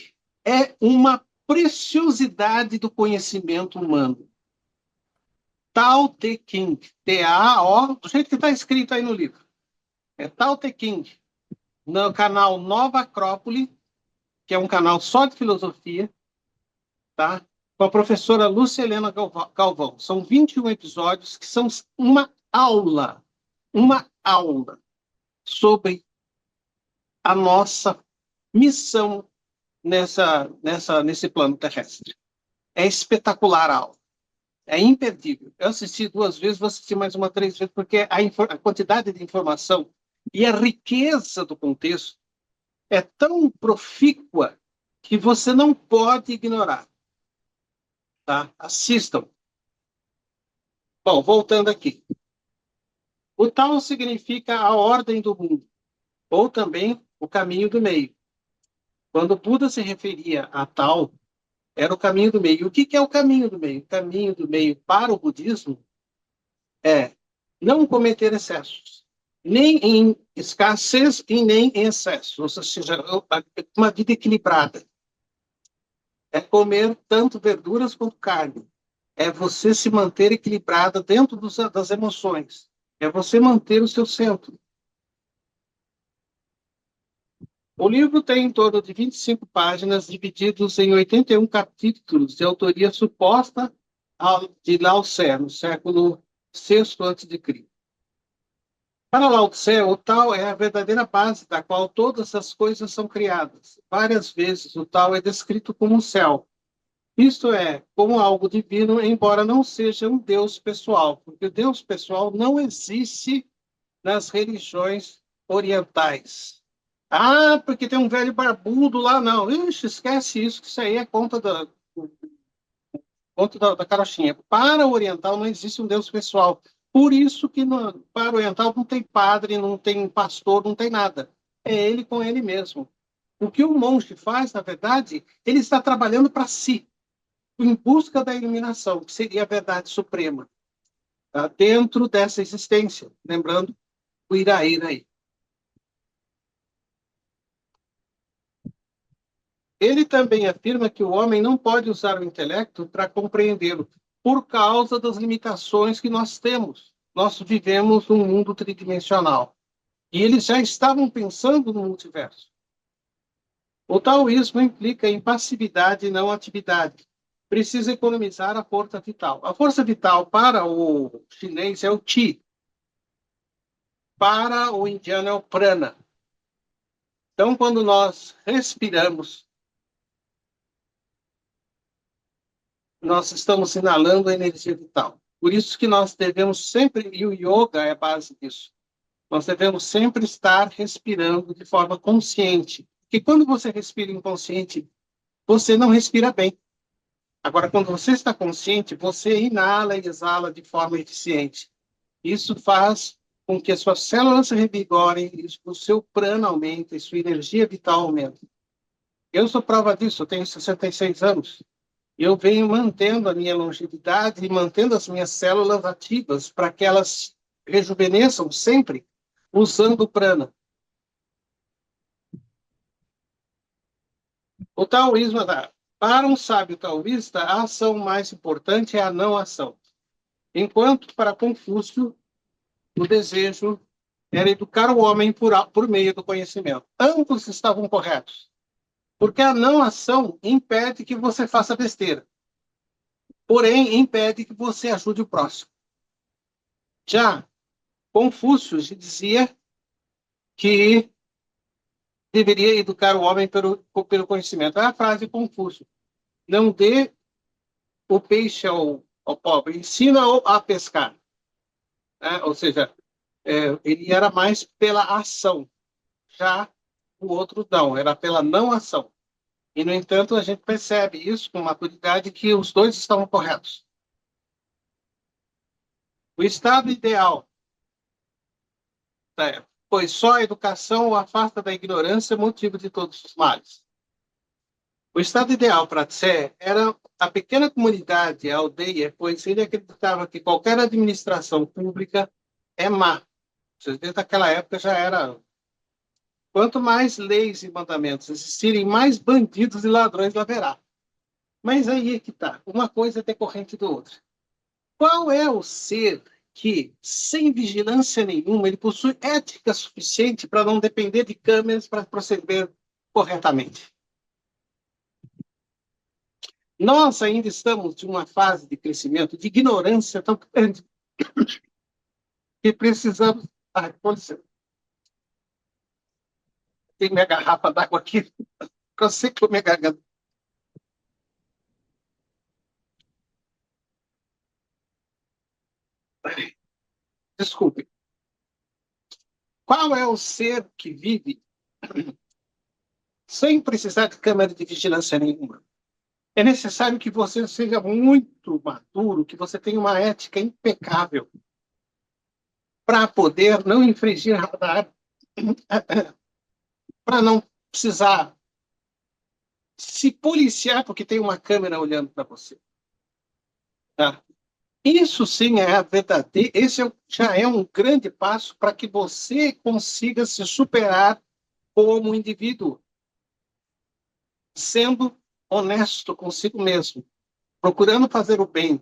É uma preciosidade do conhecimento humano. Tao Te Ching, T-A-O, do jeito que está escrito aí no livro. É Tao Te Ching, no canal Nova Acrópole, que é um canal só de filosofia, tá? Com a professora Lúcia Helena Galvão. São 21 episódios que são uma aula sobre a nossa missão nesse plano terrestre. É espetacular a aula. É imperdível. Eu assisti 2 vezes, vou assistir mais 3 vezes, porque a quantidade de informação e a riqueza do contexto é tão profícua que você não pode ignorar. Tá? Assistam. Bom, voltando aqui. O Tao significa a ordem do mundo, ou também o caminho do meio. Quando Buda se referia a Tao, era o caminho do meio. O que é o caminho do meio? O caminho do meio para o budismo é não cometer excessos, nem em escassez e nem em excesso, ou seja, uma vida equilibrada. É comer tanto verduras quanto carne. É você se manter equilibrada dentro das emoções. É você manter o seu centro. O livro tem em torno de 25 páginas, divididos em 81 capítulos de autoria suposta de Lao Tse, no século VI a.C. Para Lao Tse, o Tao é a verdadeira base da qual todas as coisas são criadas. Várias vezes o Tao é descrito como um céu. Isto é, como algo divino, embora não seja um Deus pessoal, porque o Deus pessoal não existe nas religiões orientais. Ah, porque tem um velho barbudo lá, não. Ixi, esquece isso, que isso aí é conta da carochinha. Para o oriental não existe um Deus pessoal. Por isso que para o oriental não tem padre, não tem pastor, não tem nada. É ele com ele mesmo. O que o monge faz, na verdade, ele está trabalhando para si, em busca da iluminação, que seria a verdade suprema, tá? Dentro dessa existência. Lembrando o Iraíra aí. Ele também afirma que o homem não pode usar o intelecto para compreendê-lo, por causa das limitações que nós temos. Nós vivemos num mundo tridimensional. E eles já estavam pensando no multiverso. O taoísmo implica em passividade e não atividade. Precisa economizar a força vital. A força vital para o chinês é o Qi. Para o indiano é o Prana. Então, quando nós respiramos, nós estamos inalando a energia vital. Por isso que nós devemos sempre, e o yoga é a base disso, nós devemos sempre estar respirando de forma consciente. Porque quando você respira inconsciente, você não respira bem. Agora, quando você está consciente, você inala e exala de forma eficiente. Isso faz com que as suas células se revigorem, o seu prana aumenta, e sua energia vital aumenta. Eu sou prova disso, eu tenho 66 anos. eu venho mantendo a minha longevidade e mantendo as minhas células ativas para que elas rejuvenesçam sempre usando o prana. O taoísmo dá. Para um sábio taoísta, a ação mais importante é a não ação. Enquanto para Confúcio, o desejo era educar o homem por meio do conhecimento. Ambos estavam corretos. Porque a não ação impede que você faça besteira. Porém, impede que você ajude o próximo. Já Confúcio dizia que deveria educar o homem pelo conhecimento. É a frase de Confúcio. Não dê o peixe ao pobre, ensina-o a pescar. Ou seja, ele era mais pela ação. Já o outro não, era pela não ação. E, no entanto, a gente percebe isso com maturidade, que os dois estavam corretos. O estado ideal, pois só a educação o afasta da ignorância, motivo de todos os males. O estado ideal para Tse era a pequena comunidade, a aldeia, pois ele acreditava que qualquer administração pública é má. Desde aquela época já era. Quanto mais leis e mandamentos existirem, mais bandidos e ladrões haverá. Mas aí é que está. Uma coisa é decorrente do outro. Qual é o ser que, sem vigilância nenhuma, ele possui ética suficiente para não depender de câmeras para proceder corretamente? Nós ainda estamos em uma fase de crescimento, de ignorância tão grande, que precisamos... com licença. Tem minha garrafa d'água aqui, eu sei que minha garganta. Desculpe. Qual é o ser que vive sem precisar de câmera de vigilância nenhuma? É necessário que você seja muito maduro, que você tenha uma ética impecável para poder não infringir radar, para não precisar se policiar porque tem uma câmera olhando para você. Tá? Isso sim é a verdadeira. Já é um grande passo para que você consiga se superar como indivíduo, sendo honesto consigo mesmo, procurando fazer o bem,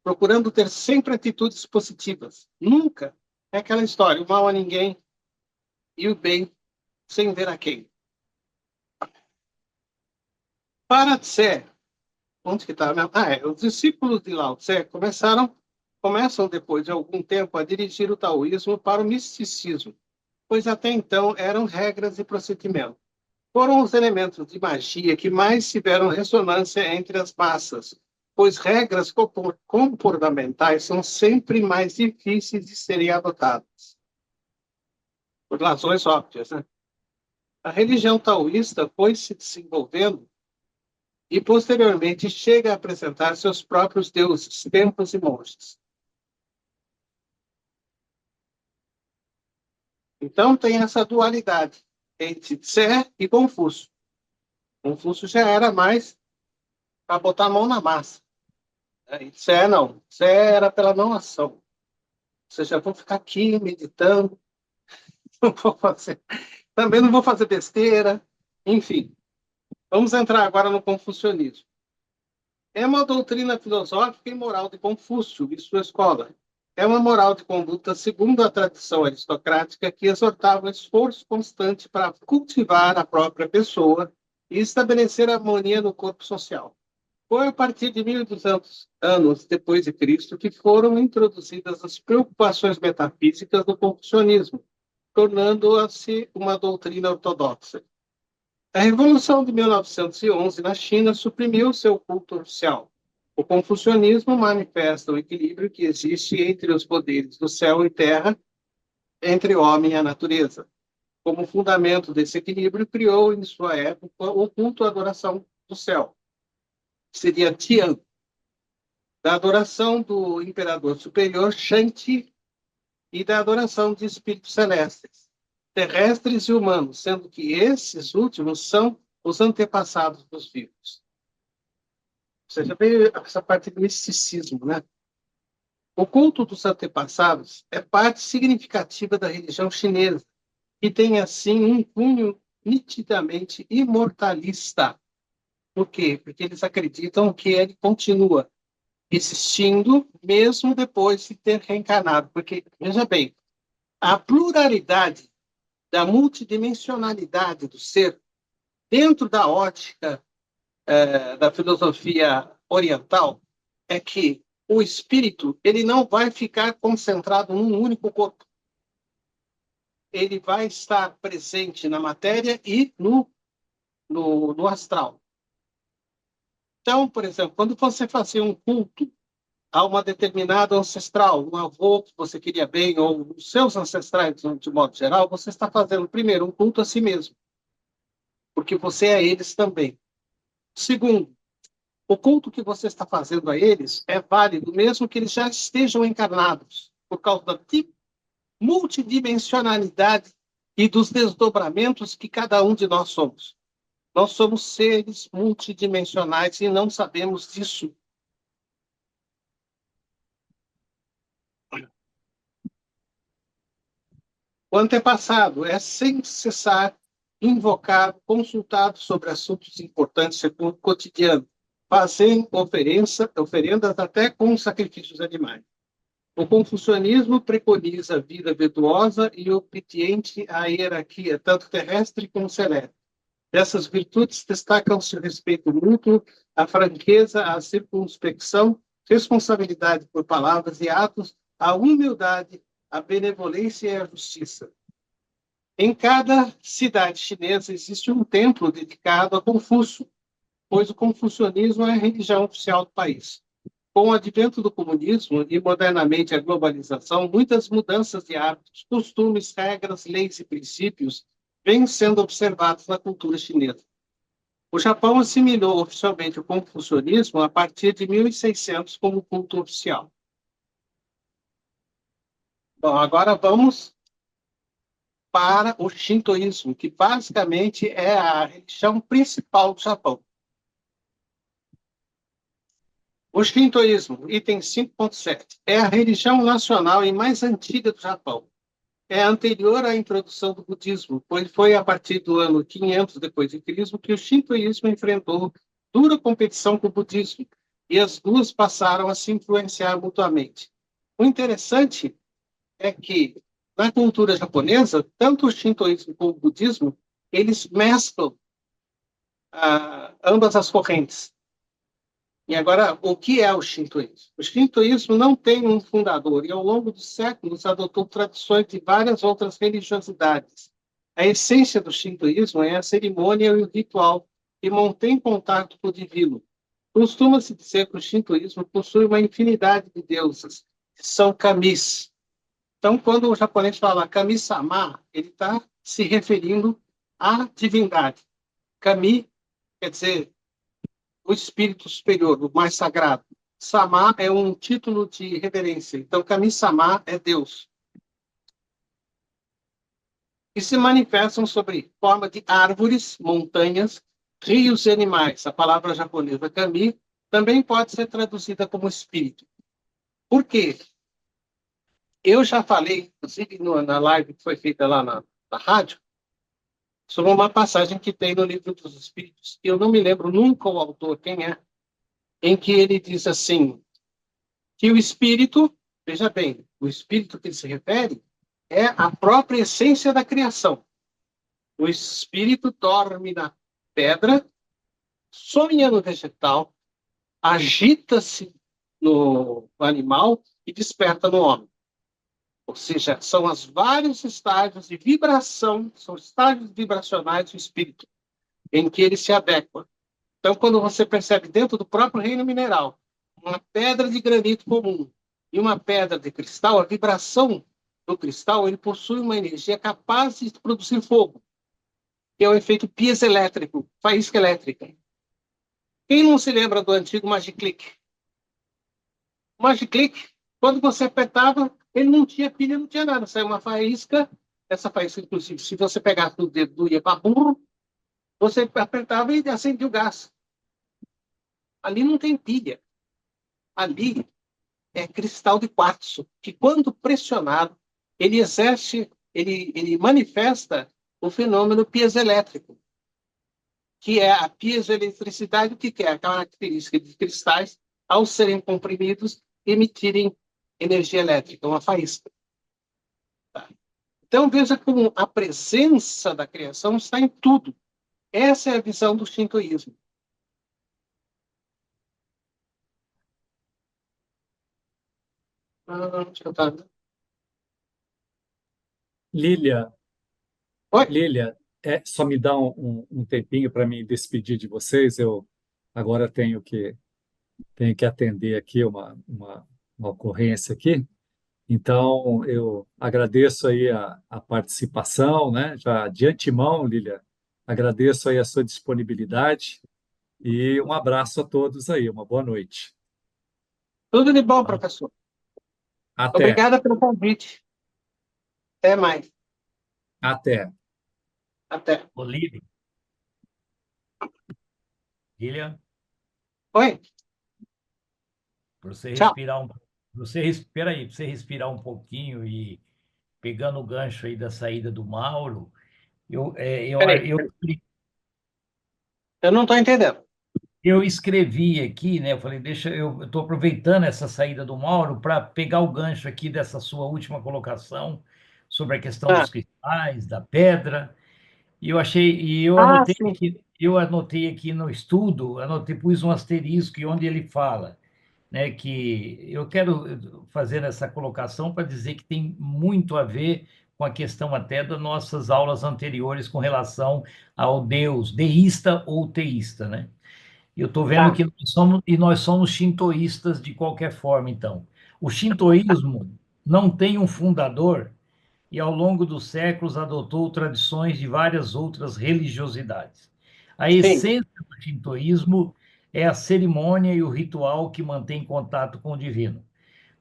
procurando ter sempre atitudes positivas. Nunca é aquela história, o mal a ninguém e o bem sem ver a quem. Para Tse, onde que está? Os discípulos de Lao Tse começam depois de algum tempo a dirigir o taoísmo para o misticismo, pois até então eram regras e procedimento. Foram os elementos de magia que mais tiveram ressonância entre as massas, pois regras comportamentais são sempre mais difíceis de serem adotadas. Por razões óbvias, né? A religião taoísta foi se desenvolvendo e, posteriormente, chega a apresentar seus próprios deuses, templos e monges. Então, tem essa dualidade entre Tse e Confúcio. Confúcio já era mais para botar a mão na massa. E Tse não. Tse era pela não ação. Ou seja, vou ficar aqui meditando, não vou fazer, também não vou fazer besteira, enfim. Vamos entrar agora no confucionismo. É uma doutrina filosófica e moral de Confúcio e sua escola. É uma moral de conduta segundo a tradição aristocrática que exortava o esforço constante para cultivar a própria pessoa e estabelecer harmonia no corpo social. Foi a partir de 1.200 anos depois de Cristo que foram introduzidas as preocupações metafísicas do confucionismo, tornando-se uma doutrina ortodoxa. A Revolução de 1911 na China suprimiu seu culto oficial. O confucionismo manifesta o equilíbrio que existe entre os poderes do céu e terra, entre o homem e a natureza. Como fundamento desse equilíbrio, criou em sua época o culto à adoração do céu. Seria Tian, da adoração do imperador superior Shanti e da adoração de espíritos celestes, terrestres e humanos, sendo que esses últimos são os antepassados dos vivos. seja, veio essa parte do misticismo, né? O culto dos antepassados é parte significativa da religião chinesa e tem, assim, um cunho nitidamente imortalista. Por quê? Porque eles acreditam que ele continua existindo mesmo depois de ter reencarnado. Porque, veja bem, a pluralidade da multidimensionalidade do ser dentro da ótica da filosofia oriental é que o espírito ele não vai ficar concentrado num único corpo. Ele vai estar presente na matéria e no astral. Então, por exemplo, quando você fazia um culto a uma determinada ancestral, um avô que você queria bem, ou os seus ancestrais, de modo geral, você está fazendo, primeiro, um culto a si mesmo, porque você é eles também. Segundo, o culto que você está fazendo a eles é válido, mesmo que eles já estejam encarnados, por causa da multidimensionalidade e dos desdobramentos que cada um de nós somos. Nós somos seres multidimensionais e não sabemos disso. O antepassado é, sem cessar, invocado, consultado sobre assuntos importantes do cotidiano, fazem oferendas até com sacrifícios animais. O confucionismo preconiza a vida virtuosa e obediente à hierarquia, tanto terrestre como celeste. Dessas virtudes destacam-se o respeito mútuo, a franqueza, a circunspecção, responsabilidade por palavras e atos, a humildade, a benevolência e a justiça. Em cada cidade chinesa existe um templo dedicado a Confúcio, pois o confucionismo é a religião oficial do país. Com o advento do comunismo e, modernamente, a globalização, muitas mudanças de hábitos, costumes, regras, leis e princípios vêm sendo observados na cultura chinesa. O Japão assimilou oficialmente o confucionismo a partir de 1600 como culto oficial. Bom, agora vamos para o shintoísmo, que basicamente é a religião principal do Japão. O shintoísmo, item 5.7, é a religião nacional e mais antiga do Japão. É anterior à introdução do budismo, pois foi a partir do ano 500 depois de Cristo que o shintoísmo enfrentou dura competição com o budismo, e as duas passaram a se influenciar mutuamente. O interessante é que, na cultura japonesa, tanto o shintoísmo como o budismo, eles mesclam ambas as correntes. E agora, o que é o shintoísmo? O shintoísmo não tem um fundador e, ao longo dos séculos, adotou tradições de várias outras religiosidades. A essência do shintoísmo é a cerimônia e o ritual que mantém contato com o divino. Costuma-se dizer que o shintoísmo possui uma infinidade de deuses, que são kamis. Então, quando o japonês fala kami-sama, ele está se referindo à divindade. Kami quer dizer o espírito superior, o mais sagrado. Sama é um título de reverência. Então, Kami-sama é Deus. E se manifestam sobre forma de árvores, montanhas, rios e animais. A palavra japonesa Kami também pode ser traduzida como espírito. Por quê? Eu já falei, inclusive na live que foi feita lá na rádio, sobre uma passagem que tem no Livro dos Espíritos. Eu não me lembro nunca o autor, quem é, em que ele diz assim, que o espírito, veja bem, o espírito que ele se refere é a própria essência da criação. O espírito dorme na pedra, sonha no vegetal, agita-se no animal e desperta no homem. Ou seja, são os vários estágios de vibração, são estágios vibracionais do espírito, em que ele se adequa. Então, quando você percebe dentro do próprio reino mineral, uma pedra de granito comum e uma pedra de cristal, a vibração do cristal ele possui uma energia capaz de produzir fogo, que é o efeito piezoelétrico, faísca elétrica. Quem não se lembra do antigo Magiclick? O Magiclick, quando você apertava, ele não tinha pilha, não tinha nada, saiu uma faísca, essa faísca, inclusive, se você pegasse no dedo, ia para burro, você apertava e acendia o gás. Ali não tem pilha. Ali é cristal de quartzo, que quando pressionado, ele manifesta o fenômeno piezoelétrico, que é a piezoeletricidade, o que é a característica de cristais, ao serem comprimidos, emitirem energia elétrica, uma faísca. Tá? Então, veja como a presença da criação está em tudo. Essa é a visão do shintoísmo. Deixa eu dar. Lília, Oi? Lília, só me dá um tempinho para me despedir de vocês. Eu agora tenho que atender aqui uma ocorrência aqui. Então, eu agradeço aí a participação, né? Já de antemão, Lília, agradeço aí a sua disponibilidade e um abraço a todos aí. Uma boa noite. Tudo de bom, professor. Até, Obrigada pelo convite. Até mais. até. Até. Ô, Lívia, Lilian, Oi? para você Tchau. respirar espera aí, para você respirar um pouquinho e pegando o gancho aí da saída do Mauro, Peraí. Eu não estou entendendo. eu escrevi aqui, né? Eu falei, eu estou aproveitando essa saída do Mauro para pegar o gancho aqui dessa sua última colocação sobre a questão Ah, dos cristais, da pedra. E sim. eu anotei aqui no estudo, pus um asterisco onde ele fala, né, que eu quero fazer essa colocação para dizer que tem muito a ver com a questão até das nossas aulas anteriores com relação ao Deus, deísta ou teísta, né? Eu estou vendo Tá. que nós somos shintoístas de qualquer forma, então. O shintoísmo não tem um fundador e, ao longo dos séculos, adotou tradições de várias outras religiosidades. A Sim. essência do shintoísmo é a cerimônia e o ritual que mantém contato com o divino.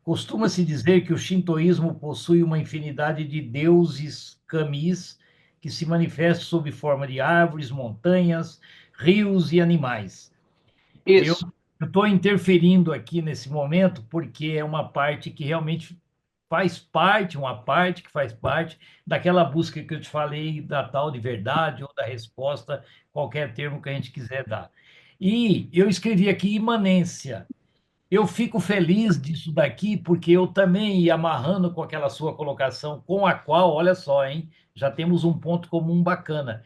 Costuma-se dizer que o shintoísmo possui uma infinidade de deuses kamis que se manifestam sob forma de árvores, montanhas, rios e animais. Eu Isso. estou interferindo aqui nesse momento porque é uma parte que realmente uma parte que faz parte daquela busca que eu te falei da tal de verdade ou da resposta, qualquer termo que a gente quiser dar. E eu escrevi aqui imanência. Eu fico feliz disso daqui, porque eu também ia amarrando com aquela sua colocação, com a qual, olha só, hein, já temos um ponto comum bacana.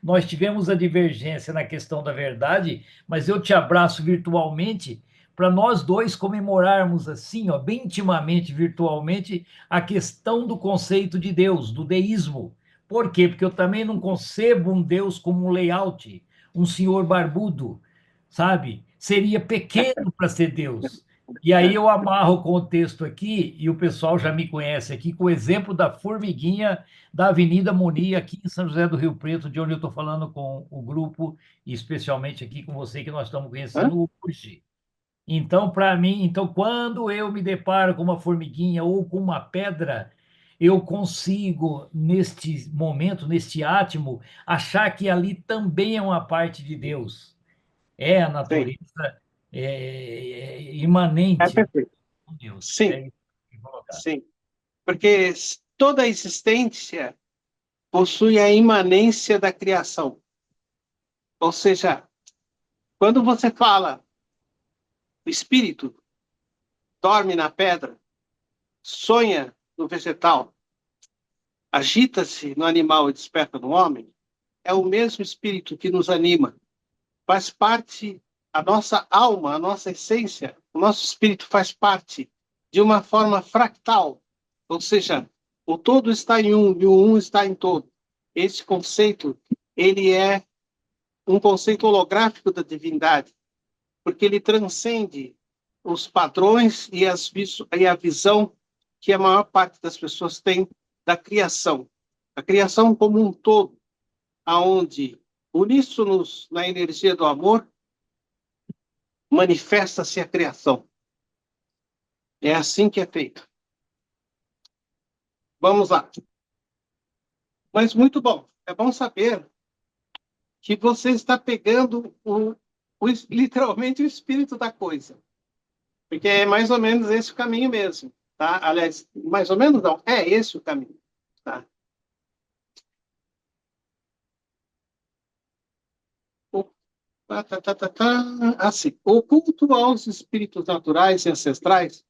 Nós tivemos a divergência na questão da verdade, mas eu te abraço virtualmente para nós dois comemorarmos assim, ó, bem intimamente, virtualmente, a questão do conceito de Deus, do deísmo. Por quê? Porque eu também não concebo um Deus como um layout, um senhor barbudo, sabe? Seria pequeno para ser Deus. E aí eu amarro com o texto aqui, e o pessoal já me conhece aqui, com o exemplo da formiguinha da Avenida Moni, aqui em São José do Rio Preto, de onde eu estou falando com o grupo, e especialmente aqui com você, que nós estamos Hã? conhecendo hoje. Então, para mim, então, quando eu me deparo com uma formiguinha ou com uma pedra, eu consigo, neste momento, neste átimo, achar que ali também é uma parte de Deus. É a Sim. natureza É imanente perfeito. de Deus. Sim. É isso que eu vou colocar. Sim. Porque toda a existência possui a imanência da criação. Ou seja, quando você fala o espírito dorme na pedra, sonha no vegetal, agita-se no animal e desperta no homem, é o mesmo espírito que nos anima. Faz parte, a nossa alma, a nossa essência, o nosso espírito faz parte de uma forma fractal. Ou seja, o todo está em um e o um está em todo. Esse conceito, ele é um conceito holográfico da divindade, porque ele transcende os padrões e a visão que a maior parte das pessoas tem da criação. A criação como um todo, aonde uníssonos na energia do amor, manifesta-se a criação. É assim que é feito. Vamos lá. Mas muito bom. É bom saber que você está pegando literalmente o espírito da coisa. Porque é mais ou menos esse o caminho mesmo, tá? Aliás, mais ou menos não, é esse o caminho, tá? Assim, o culto aos espíritos naturais e ancestrais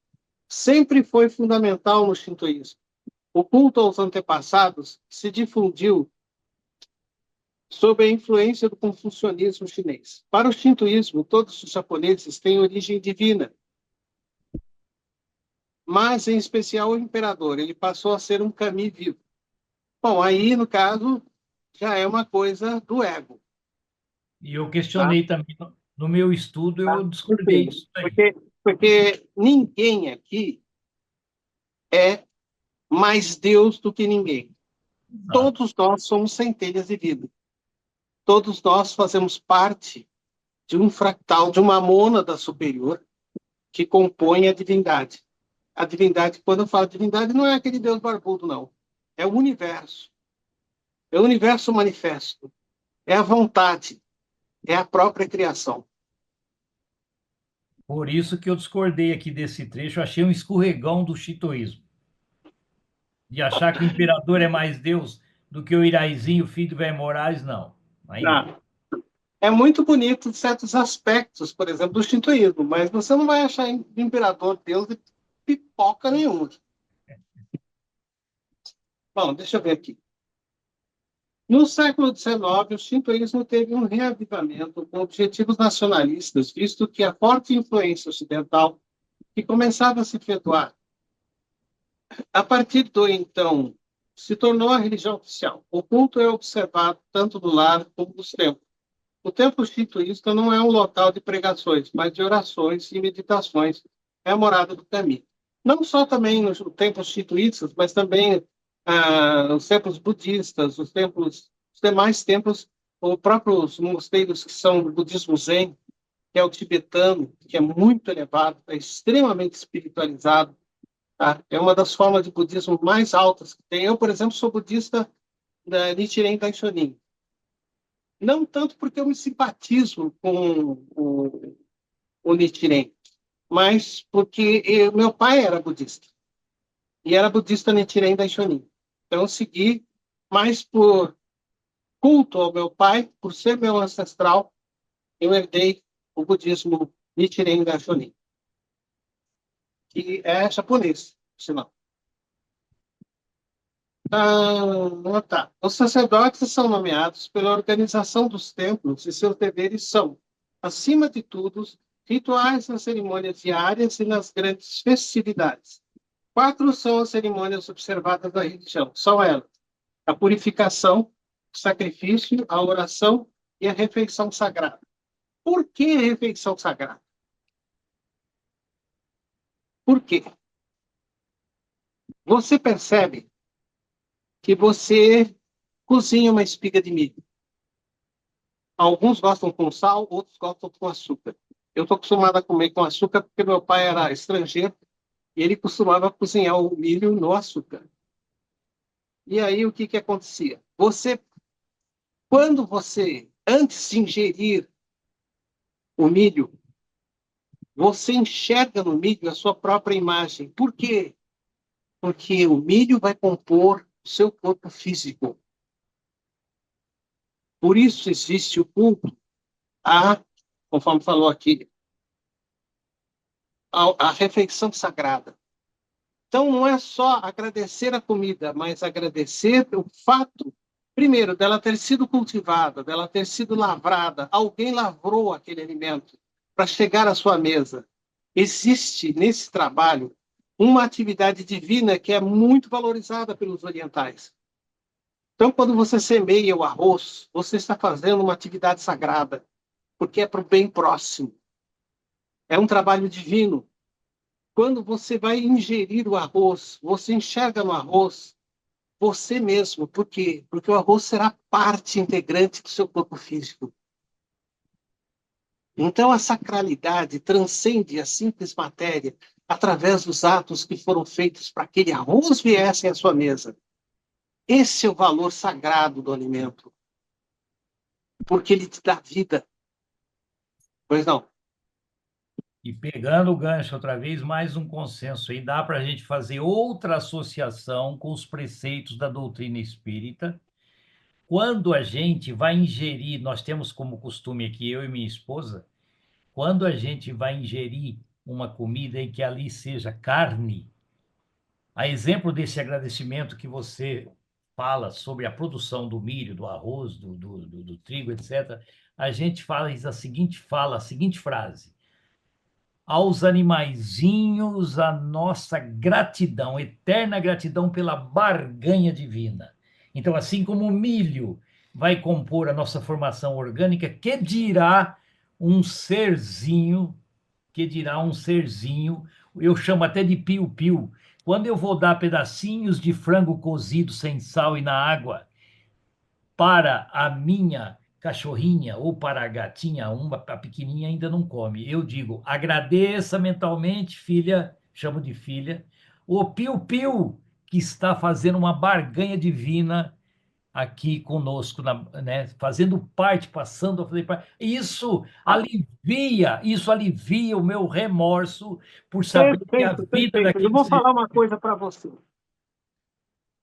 sempre foi fundamental no shintoísmo. O culto aos antepassados se difundiu sob a influência do confucionismo chinês. Para o shintoísmo, todos os japoneses têm origem divina, mas, em especial, o imperador. Ele passou a ser um kami vivo. Bom, aí, no caso, já é uma coisa do ego. E eu Tá? questionei também, no meu estudo, eu discordei disso aí. Porque ninguém aqui é mais Deus do que ninguém. Exato. Todos nós somos centelhas de vida. Todos nós fazemos parte de um fractal, de uma mônada superior que compõe a divindade. A divindade, quando eu falo divindade, não é aquele Deus barbudo, não. É o universo. É o universo manifesto. É a vontade. É a própria criação. Por isso que eu discordei aqui desse trecho, eu achei um escorregão do shintoísmo. De achar que o imperador é mais Deus do que o Iraizinho, filho do Velho Moraes, não. Aí não. Ah, é muito bonito em certos aspectos, por exemplo, do shintoísmo, mas você não vai achar imperador Deus de pipoca nenhuma. Bom, deixa eu ver aqui. No século XIX, o shintoísmo teve um reavivamento com objetivos nacionalistas, visto que a forte influência ocidental que começava a se efetuar a partir do então se tornou a religião oficial. O culto é observado tanto do lar como dos templos. O templo shintoísta não é um local de pregações, mas de orações e meditações. É a morada do caminho. Não só também nos templos shintoístas, mas também os templos budistas, os demais templos, os próprios mosteiros que são do budismo zen, que é o tibetano, que é muito elevado, é extremamente espiritualizado. Tá? É uma das formas de budismo mais altas que tem. Eu, por exemplo, sou budista da Nichiren Daishonin. Não tanto porque eu me simpatizo com o Nichiren, mas porque meu pai era budista. E era budista Nichiren Daishonin. Então, eu segui mais por culto ao meu pai, por ser meu ancestral, eu herdei o budismo Nichiren Daishonin, que é japonês, sinal. Tá. Os sacerdotes são nomeados pela organização dos templos e seus deveres são, acima de tudo, rituais nas cerimônias diárias e nas grandes festividades. 4 são as cerimônias observadas na religião. São elas: a purificação, o sacrifício, a oração e a refeição sagrada. Por que a refeição sagrada? Por quê? Você percebe que você cozinha uma espiga de milho. Alguns gostam com sal, outros gostam com açúcar. Eu estou acostumado a comer com açúcar porque meu pai era estrangeiro e ele costumava cozinhar o milho no açúcar. E aí o que acontecia? Quando você, antes de ingerir o milho, você enxerga no milho a sua própria imagem. Por quê? Porque o milho vai compor o seu corpo físico. Por isso existe o culto conforme falou aqui, a refeição sagrada. Então, não é só agradecer a comida, mas agradecer o fato, primeiro, dela ter sido cultivada, dela ter sido lavrada. Alguém lavrou aquele alimento para chegar à sua mesa. Existe nesse trabalho uma atividade divina que é muito valorizada pelos orientais. Então, quando você semeia o arroz, você está fazendo uma atividade sagrada, porque é para o bem próximo. É um trabalho divino. Quando você vai ingerir o arroz, você enxerga no arroz você mesmo. Por quê? Porque o arroz será parte integrante do seu corpo físico. Então, a sacralidade transcende a simples matéria através dos atos que foram feitos para que aquele arroz viesse à sua mesa. Esse é o valor sagrado do alimento. Porque ele te dá vida. Pois não. E pegando o gancho outra vez, mais um consenso aí, dá para a gente fazer outra associação com os preceitos da doutrina espírita. Quando a gente vai ingerir, nós temos como costume aqui, eu e minha esposa, quando a gente vai ingerir uma comida e que ali seja carne, a exemplo desse agradecimento que você fala sobre a produção do milho, do arroz, do trigo, etc., a gente fala a seguinte frase: aos animaizinhos a nossa gratidão, eterna gratidão pela barganha divina. Então, assim como o milho vai compor a nossa formação orgânica, que dirá um serzinho, eu chamo até de piu-piu, quando eu vou dar pedacinhos de frango cozido sem sal e na água para a minha cachorrinha ou para a gatinha, a pequenininha ainda não come. Eu digo, agradeça mentalmente, filha, chamo de filha, o piu-piu que está fazendo uma barganha divina aqui conosco, né, fazendo parte, passando a fazer parte. Isso alivia o meu remorso por saber que a Perfeito, vida perfeito. Eu daquele vou ser... falar uma coisa para você.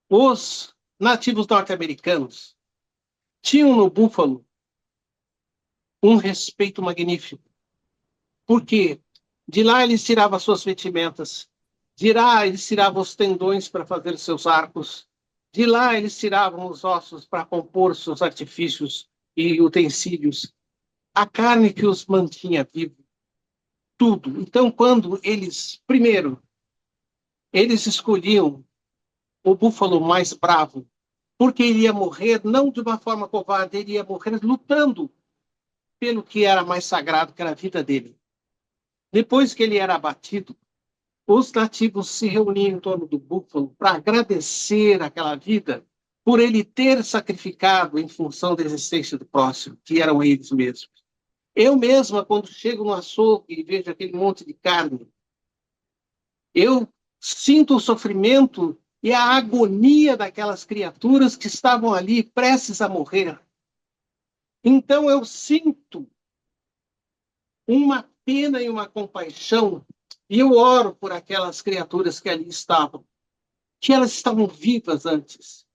Os nativos norte-americanos tinham no búfalo um respeito magnífico. Porque de lá eles tiravam suas vestimentas, de lá eles tiravam os tendões para fazer seus arcos, de lá eles tiravam os ossos para compor seus artifícios e utensílios, a carne que os mantinha vivos, tudo. Então, quando eles, primeiro, eles escolhiam o búfalo mais bravo, porque ele ia morrer não de uma forma covarde, ele ia morrer lutando pelo que era mais sagrado, que era a vida dele. Depois que ele era abatido, os nativos se reuniam em torno do búfalo para agradecer aquela vida por ele ter sacrificado em função da existência do próximo, que eram eles mesmos. Eu mesma, quando chego no açougue e vejo aquele monte de carne, eu sinto o sofrimento e a agonia daquelas criaturas que estavam ali prestes a morrer. Então eu sinto uma pena e uma compaixão e eu oro por aquelas criaturas que ali estavam, que elas estavam vivas antes.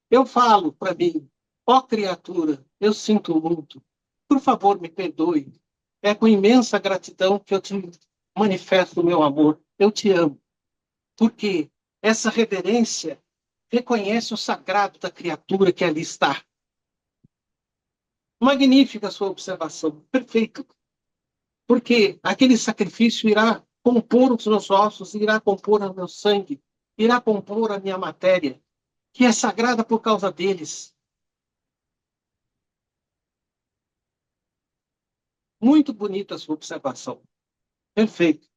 Eu falo para mim, ó criatura, eu sinto muito. Por favor, me perdoe. É com imensa gratidão que eu te manifesto o meu amor. Eu te amo. Porque essa reverência reconhece o sagrado da criatura que ali está. Magnífica a sua observação. Perfeito. Porque aquele sacrifício irá compor os meus ossos, irá compor o meu sangue, irá compor a minha matéria, que é sagrada por causa deles. Muito bonita a sua observação. Perfeito.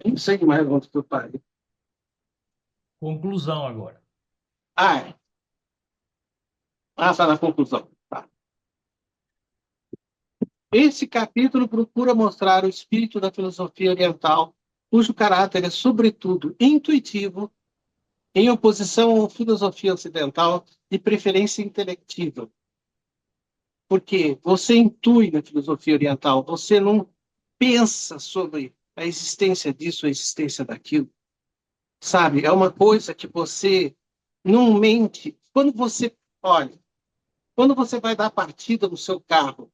Eu não sei mais onde que eu parei. Conclusão agora. É. Está na conclusão. Tá. Esse capítulo procura mostrar o espírito da filosofia oriental, cujo caráter é, sobretudo, intuitivo, em oposição à filosofia ocidental, de preferência intelectiva. Porque você intui na filosofia oriental, você não pensa sobre a existência disso, a existência daquilo. Sabe? É uma coisa que você não mente. Olha, quando você vai dar partida no seu carro,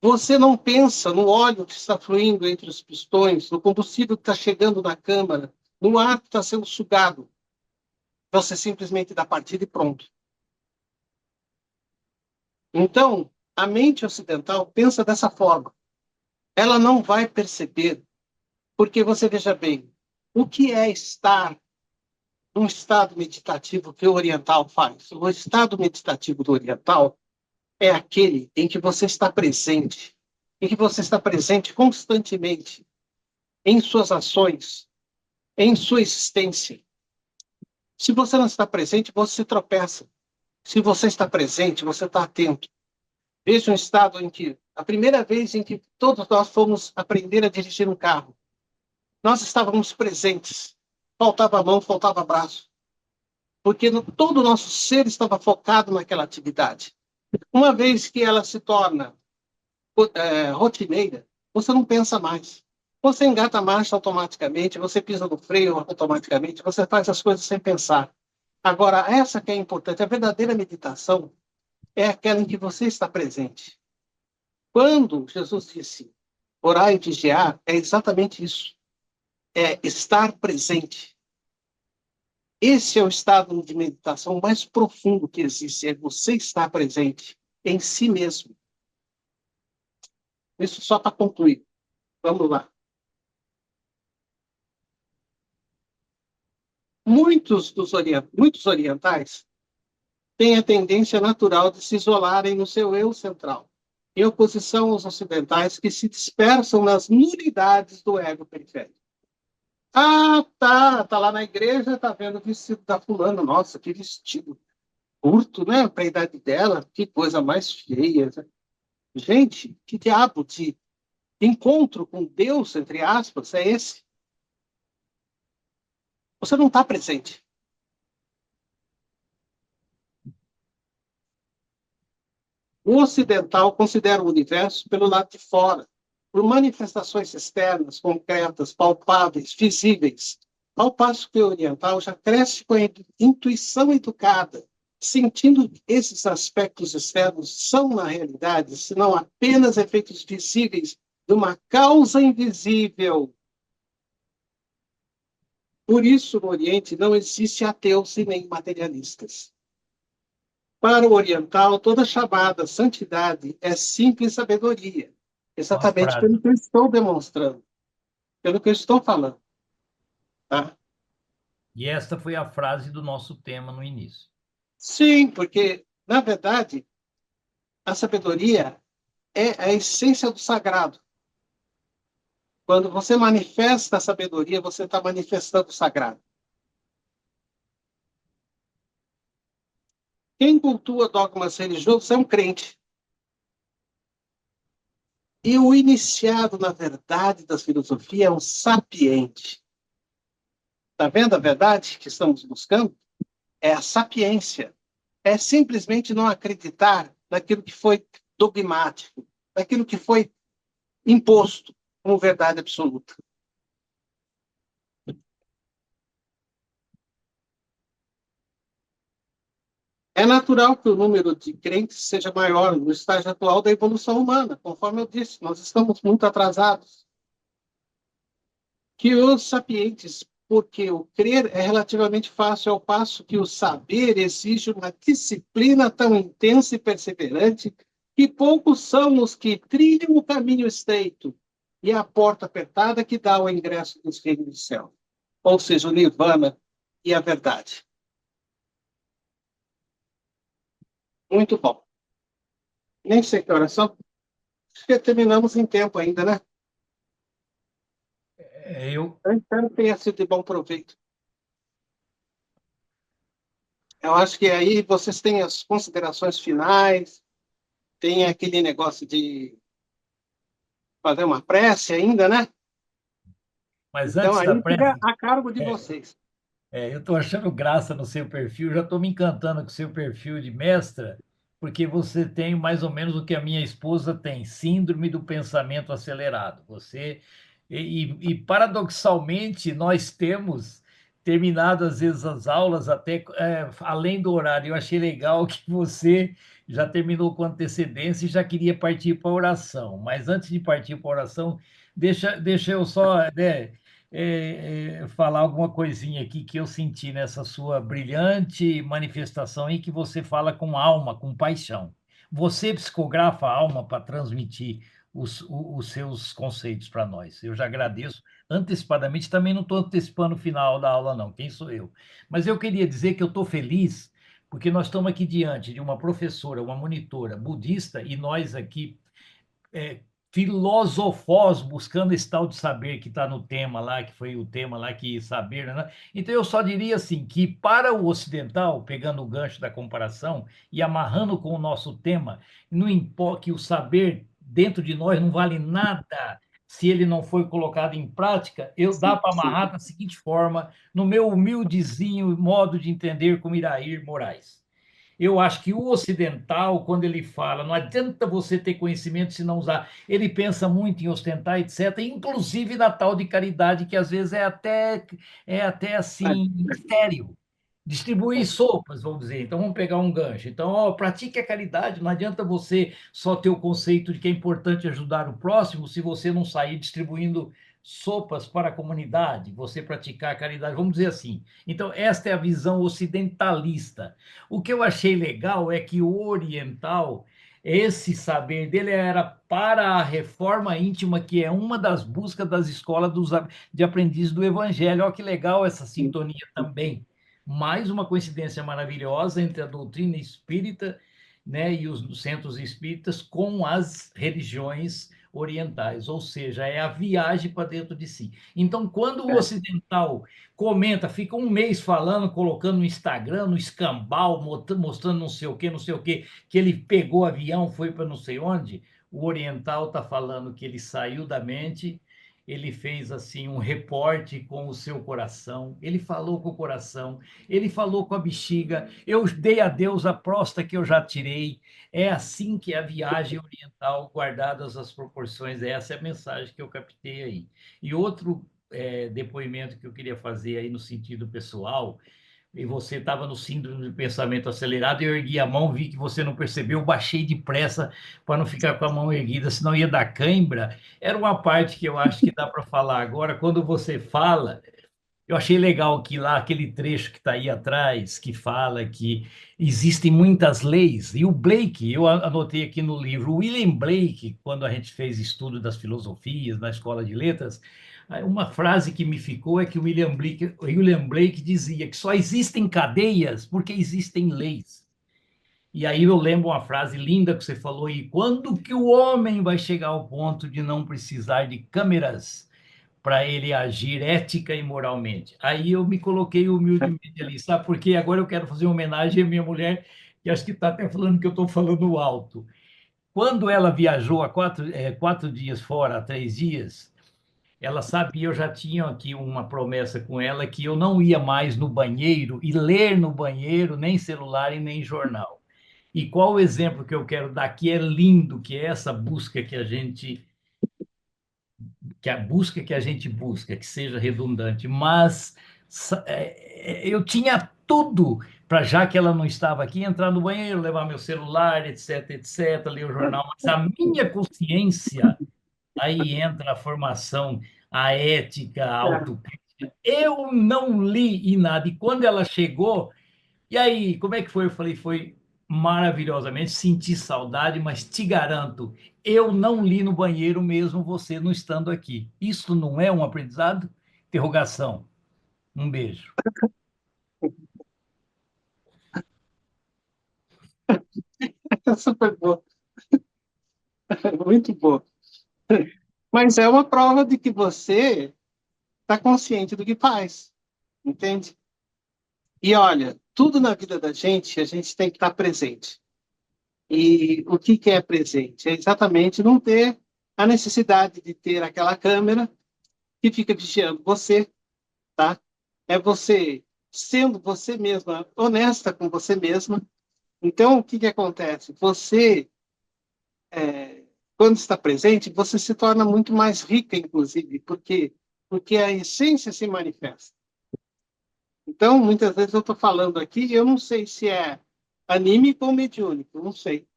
você não pensa no óleo que está fluindo entre os pistões, no combustível que está chegando na câmara, no ar que está sendo sugado. Você simplesmente dá partida e pronto. Então, a mente ocidental pensa dessa forma. Ela não vai perceber, porque você veja bem, o que é estar num estado meditativo que o oriental faz? O estado meditativo do oriental é aquele em que você está presente, em que você está presente constantemente em suas ações, em sua existência. Se você não está presente, você se tropeça. Se você está presente, você está atento. Veja um estado em que, a primeira vez em que todos nós fomos aprender a dirigir um carro, nós estávamos presentes. Faltava mão, faltava braço. Porque todo o nosso ser estava focado naquela atividade. Uma vez que ela se torna rotineira, você não pensa mais. Você engata a marcha automaticamente, você pisa no freio automaticamente, você faz as coisas sem pensar. Agora, essa que é importante, a verdadeira meditação é aquela em que você está presente. Quando Jesus disse orar e vigiar, é exatamente isso. É estar presente. Esse é o estado de meditação mais profundo que existe, é você estar presente em si mesmo. Isso só para concluir. Vamos lá. Muitos orientais têm a tendência natural de se isolarem no seu eu central, em oposição aos ocidentais que se dispersam nas nulidades do ego periférico. Ah, tá lá na igreja, tá vendo o vestido da fulana, nossa, que vestido curto, né, para a idade dela, que coisa mais feia. Gente, que diabo de encontro com Deus, entre aspas, é esse? Você não está presente. O ocidental considera o universo pelo lado de fora, por manifestações externas, concretas, palpáveis, visíveis, ao passo que o oriental já cresce com a intuição educada, sentindo que esses aspectos externos são, na realidade, senão apenas efeitos visíveis de uma causa invisível. Por isso, no Oriente, não existe ateus e nem materialistas. Para o oriental, toda chamada santidade é simples sabedoria, Uma exatamente frase. pelo que eu estou demonstrando, pelo que eu estou falando. Tá? E esta foi a frase do nosso tema no início. Sim, porque, na verdade, a sabedoria é a essência do sagrado. Quando você manifesta a sabedoria, você está manifestando o sagrado. Quem cultua dogmas religiosos é um crente. E o iniciado na verdade da filosofia é um sapiente. Está vendo a verdade que estamos buscando? É a sapiência. É simplesmente não acreditar naquilo que foi dogmático, naquilo que foi imposto como verdade absoluta. É natural que o número de crentes seja maior no estágio atual da evolução humana, conforme eu disse, nós estamos muito atrasados. Que os sapientes, porque o crer é relativamente fácil, ao passo que o saber exige uma disciplina tão intensa e perseverante que poucos são os que trilham o caminho estreito e a porta apertada que dá o ingresso dos reinos do céu, ou seja, o nirvana e a verdade. Muito bom. Nem sei que horas são. Acho que terminamos em tempo ainda, né? Eu Eu espero que tenha sido de bom proveito. Eu acho que aí vocês têm as considerações finais, tem aquele negócio de fazer uma prece ainda, né? Mas Então antes da aí fica prece, a cargo de é, vocês. eu estou achando graça no seu perfil, já estou me encantando com o seu perfil de mestra, porque você tem mais ou menos o que a minha esposa tem, síndrome do pensamento acelerado. Paradoxalmente, nós temos terminado às vezes as aulas até além do horário. Eu achei legal que você já terminou com antecedência e já queria partir para a oração. Mas antes de partir para a oração, deixa eu só, né, falar alguma coisinha aqui que eu senti nessa sua brilhante manifestação e que você fala com alma, com paixão. Você psicografa a alma para transmitir os seus conceitos para nós. Eu já agradeço antecipadamente, também não estou antecipando o final da aula, não, quem sou eu? Mas eu queria dizer que eu estou feliz porque nós estamos aqui diante de uma professora, uma monitora budista, e nós aqui é, filosofós buscando esse tal de saber que está no tema lá, que foi o tema lá que saber, né? Então eu só diria assim que para o ocidental, pegando o gancho da comparação e amarrando com o nosso tema, não importa que o saber dentro de nós não vale nada se ele não foi colocado em prática. Eu dá para Sim. amarrar da seguinte forma, no meu humildezinho modo de entender como Irair Moraes. Eu acho que o ocidental, quando ele fala, não adianta você ter conhecimento se não usar, ele pensa muito em ostentar, etc., inclusive na tal de caridade, que às vezes é até assim, estéril. Distribuir sopas, vamos dizer. Então, vamos pegar um gancho. Então, ó, pratique a caridade. Não adianta você só ter o conceito de que é importante ajudar o próximo se você não sair distribuindo sopas para a comunidade, você praticar a caridade, vamos dizer assim. Então, esta é a visão ocidentalista. O que eu achei legal é que o oriental, esse saber dele era para a reforma íntima, que é uma das buscas das escolas de aprendizes do Evangelho. Olha que legal essa sintonia também. Mais uma coincidência maravilhosa entre a doutrina espírita, né, e os centros espíritas com as religiões orientais, ou seja, é a viagem para dentro de si. Então, quando o ocidental comenta, fica um mês falando, colocando no Instagram, no escambau, mostrando não sei o quê, que ele pegou avião, foi para não sei onde, o oriental está falando que ele saiu da mente, ele fez assim um reporte com o seu coração, ele falou com o coração, ele falou com a bexiga, eu dei a Deus a próstata que eu já tirei. É assim que é a viagem oriental, guardadas as proporções. Essa é a mensagem que eu captei aí. E outro depoimento que eu queria fazer aí no sentido pessoal, e você estava no síndrome de pensamento acelerado, eu ergui a mão, vi que você não percebeu, baixei depressa para não ficar com a mão erguida, senão ia dar cãibra. Era uma parte que eu acho que dá para falar agora. Quando você fala, eu achei legal que lá, aquele trecho que está aí atrás, que fala que existem muitas leis, e o Blake, eu anotei aqui no livro, o William Blake, quando a gente fez estudo das filosofias na Escola de Letras, uma frase que me ficou é que William Blake dizia que só existem cadeias porque existem leis. E aí eu lembro uma frase linda que você falou, e quando que o homem vai chegar ao ponto de não precisar de câmeras para ele agir ética e moralmente? Aí eu me coloquei humildemente ali, sabe? Porque agora eu quero fazer uma homenagem à minha mulher, que acho que está até falando que eu estou falando alto. Quando ela viajou há 4 dias fora, há 3 dias, ela sabia, eu já tinha aqui uma promessa com ela, que eu não ia mais no banheiro e ler no banheiro, nem celular e nem jornal. E qual o exemplo que eu quero dar, que é lindo, que é essa busca que a gente busca, que seja redundante, mas eu tinha tudo para, já que ela não estava aqui, entrar no banheiro, levar meu celular, etc, etc, ler o jornal, mas a minha consciência, aí entra a formação, a ética, a autocrítica. Eu não li e nada, e quando ela chegou, e aí, como é que foi? Eu falei, foi maravilhosamente, senti saudade, mas te garanto, eu não li no banheiro mesmo você não estando aqui. Isso não é um aprendizado? Interrogação. Um beijo. É super boa, muito boa. Mas é uma prova de que você está consciente do que faz, entende? E olha, tudo na vida da gente, a gente tem que estar presente. E o que é presente? É exatamente não ter a necessidade de ter aquela câmera que fica vigiando você, tá? É você sendo você mesma, honesta com você mesma. Então, o que acontece? Você, quando está presente, você se torna muito mais rica, inclusive, porque a essência se manifesta. Então, muitas vezes eu estou falando aqui, eu não sei se é anímico ou mediúnico, não sei.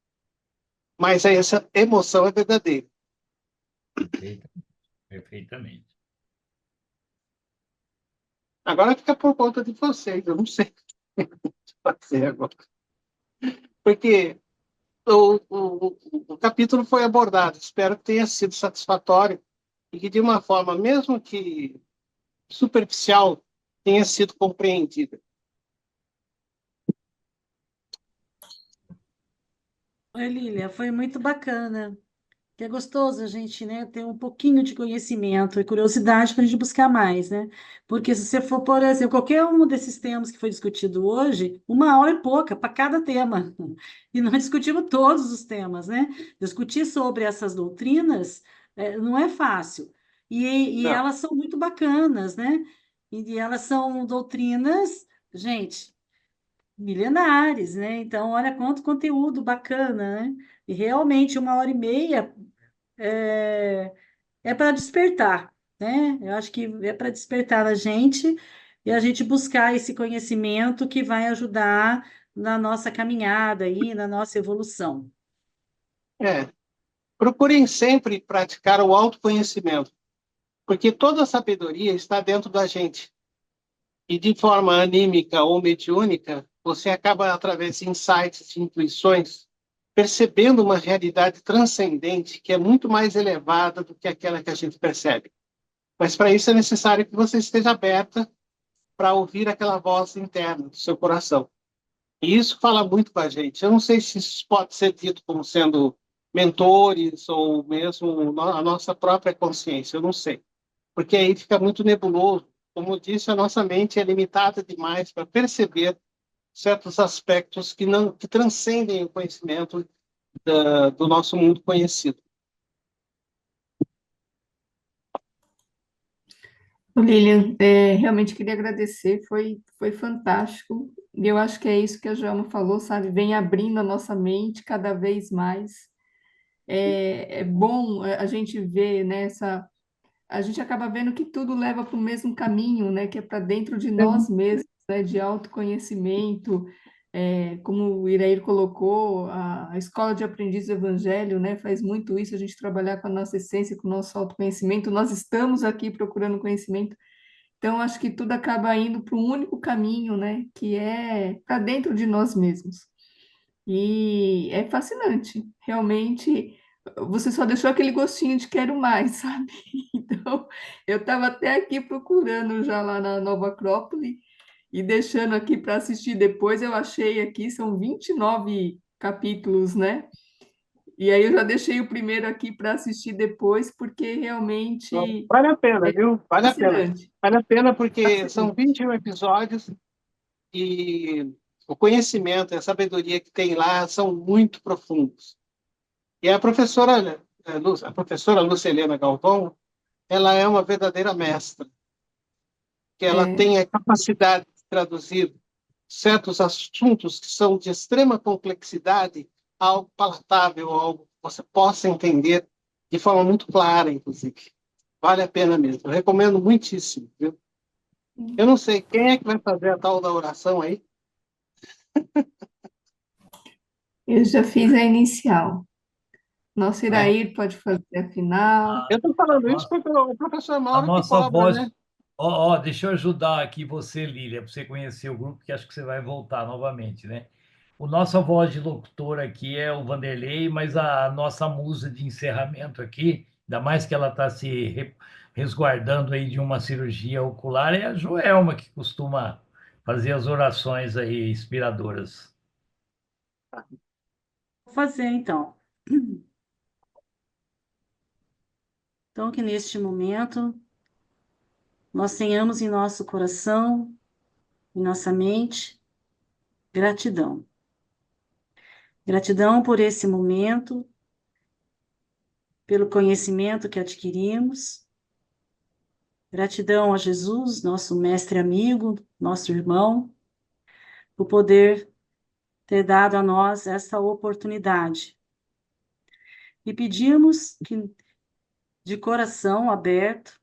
Mas essa emoção é verdadeira. Perfeitamente. Agora fica por conta de vocês, eu não sei o que fazer agora. Porque o capítulo foi abordado, espero que tenha sido satisfatório e que, de uma forma, mesmo que superficial, tenha sido compreendida. Oi, Lília, foi muito bacana. Que é gostoso a gente, né, ter um pouquinho de conhecimento e curiosidade para a gente buscar mais, né? Porque se você for, por exemplo, qualquer um desses temas que foi discutido hoje, 1 hora é pouca para cada tema. E nós discutimos todos os temas, né? Discutir sobre essas doutrinas não é fácil. E Não. elas são muito bacanas, né? E elas são doutrinas, gente. milenares, né? Então, olha quanto conteúdo bacana, né? E realmente 1h30 é para despertar, né? Eu acho que é para despertar a gente e a gente buscar esse conhecimento que vai ajudar na nossa caminhada aí, na nossa evolução. É, procurem sempre praticar o autoconhecimento, porque toda a sabedoria está dentro da gente. E de forma anímica ou mediúnica, você acaba, através de insights, de intuições, percebendo uma realidade transcendente que é muito mais elevada do que aquela que a gente percebe. Mas para isso é necessário que você esteja aberta para ouvir aquela voz interna do seu coração. E isso fala muito com a gente. Eu não sei se isso pode ser dito como sendo mentores ou mesmo a nossa própria consciência, eu não sei. Porque aí fica muito nebuloso. Como eu disse, a nossa mente é limitada demais para perceber certos aspectos que transcendem o conhecimento do nosso mundo conhecido. Lilian, realmente queria agradecer, foi fantástico. E eu acho que é isso que a Joelma falou, sabe? Vem abrindo a nossa mente cada vez mais. É bom a gente ver, né, a gente acaba vendo que tudo leva para o mesmo caminho, né, que é para dentro de nós mesmos, né, de autoconhecimento, como o Irair colocou, a escola de aprendiz do Evangelho, né, faz muito isso, a gente trabalhar com a nossa essência, com o nosso autoconhecimento, nós estamos aqui procurando conhecimento, então acho que tudo acaba indo para um único caminho, né, que é para dentro de nós mesmos. E é fascinante, realmente. Você só deixou aquele gostinho de quero mais, sabe? Então, eu estava até aqui procurando já lá na Nova Acrópole e deixando aqui para assistir depois. Eu achei aqui, são 29 capítulos, né? E aí eu já deixei o primeiro aqui para assistir depois, porque realmente Vale a pena, viu? Vale a pena. fascinante. Vale a pena porque são Fascinante. 21 episódios e o conhecimento e a sabedoria que tem lá são muito profundos. E a professora Lucilena Galvão, ela é uma verdadeira mestra, que ela É, tem a capacidade de traduzir certos assuntos que são de extrema complexidade a algo palatável, algo que você possa entender de forma muito clara, inclusive. Vale a pena mesmo. Eu recomendo muitíssimo, viu? Eu não sei quem é que vai fazer a tal da oração aí. eu já fiz a inicial. Nosso É. Irair pode fazer a final. Eu estou falando isso Nossa, porque o professor a Mauro que nossa cobra, voz. né? Ó, deixa eu ajudar aqui você, Lília, para você conhecer o grupo, que acho que você vai voltar novamente, né? O nossa voz de locutor aqui é o Vanderlei, mas a nossa musa de encerramento aqui, ainda mais que ela está resguardando aí de uma cirurgia ocular, é a Joelma, que costuma fazer as orações aí inspiradoras. Vou fazer então. Então, que neste momento nós tenhamos em nosso coração, em nossa mente, gratidão. Gratidão por esse momento, pelo conhecimento que adquirimos. Gratidão a Jesus, nosso mestre amigo, nosso irmão, por poder ter dado a nós essa oportunidade. E pedimos que, de coração aberto,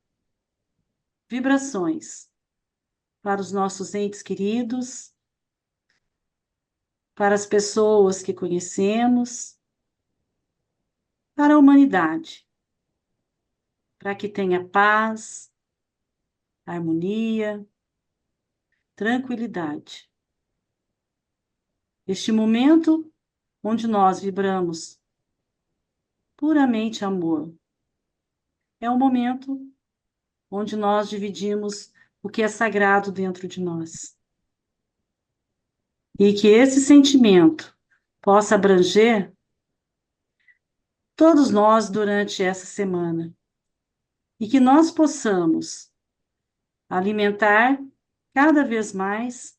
vibrações para os nossos entes queridos, para as pessoas que conhecemos, para a humanidade, para que tenha paz, harmonia, tranquilidade. Este momento onde nós vibramos puramente amor, é o momento onde nós dividimos o que é sagrado dentro de nós. E que esse sentimento possa abranger todos nós durante essa semana. E que nós possamos alimentar cada vez mais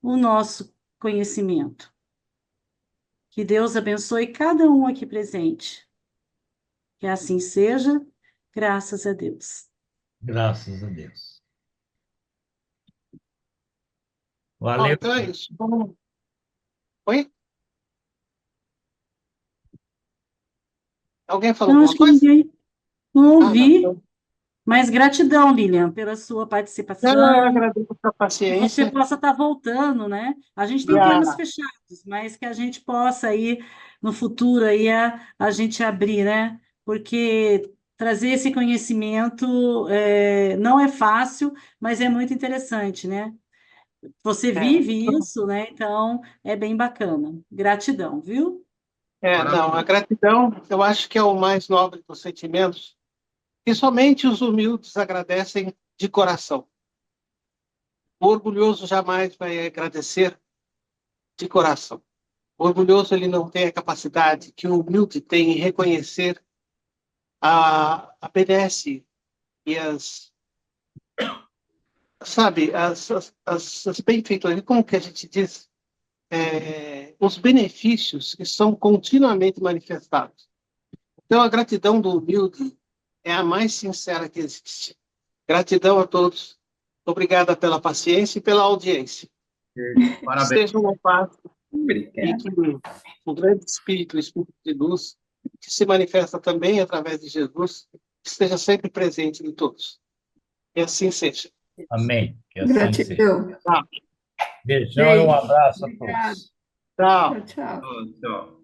o nosso conhecimento. Que Deus abençoe cada um aqui presente. Que assim seja, graças a Deus. Graças a Deus. Valeu. Então é isso. Oi? Alguém falou Não, alguma acho que coisa? ninguém não Não. ouvi, mas gratidão, Lilian, pela sua Eu participação. agradeço a Que você paciência. possa estar voltando, né? A gente tem E temas fechados, mas que a gente possa aí, no futuro, aí, a gente abrir, né? Porque trazer esse conhecimento não é fácil, mas é muito interessante, né? Você vive isso, né? Então, é bem bacana. Gratidão, viu? não, a gratidão, eu acho que é o mais nobre dos sentimentos, e somente os humildes agradecem de coração. O orgulhoso jamais vai agradecer de coração. O orgulhoso ele não tem a capacidade que o humilde tem em reconhecer a benesse e as benfeitorias, como que a gente diz? Os benefícios que são continuamente manifestados. Então, a gratidão do humilde é a mais sincera que existe. Gratidão a todos. Obrigada pela paciência e pela audiência. Parabéns. Estejam na paz e Obrigado. que o grande Espírito, o Espírito de luz, que se manifesta também através de Jesus, esteja sempre presente em todos. E assim seja. Amém. Que assim seja. Gratidão. Tá. Beijão e um Beijo. abraço a Obrigada. todos. Tchau. Tchau, tchau. Tchau.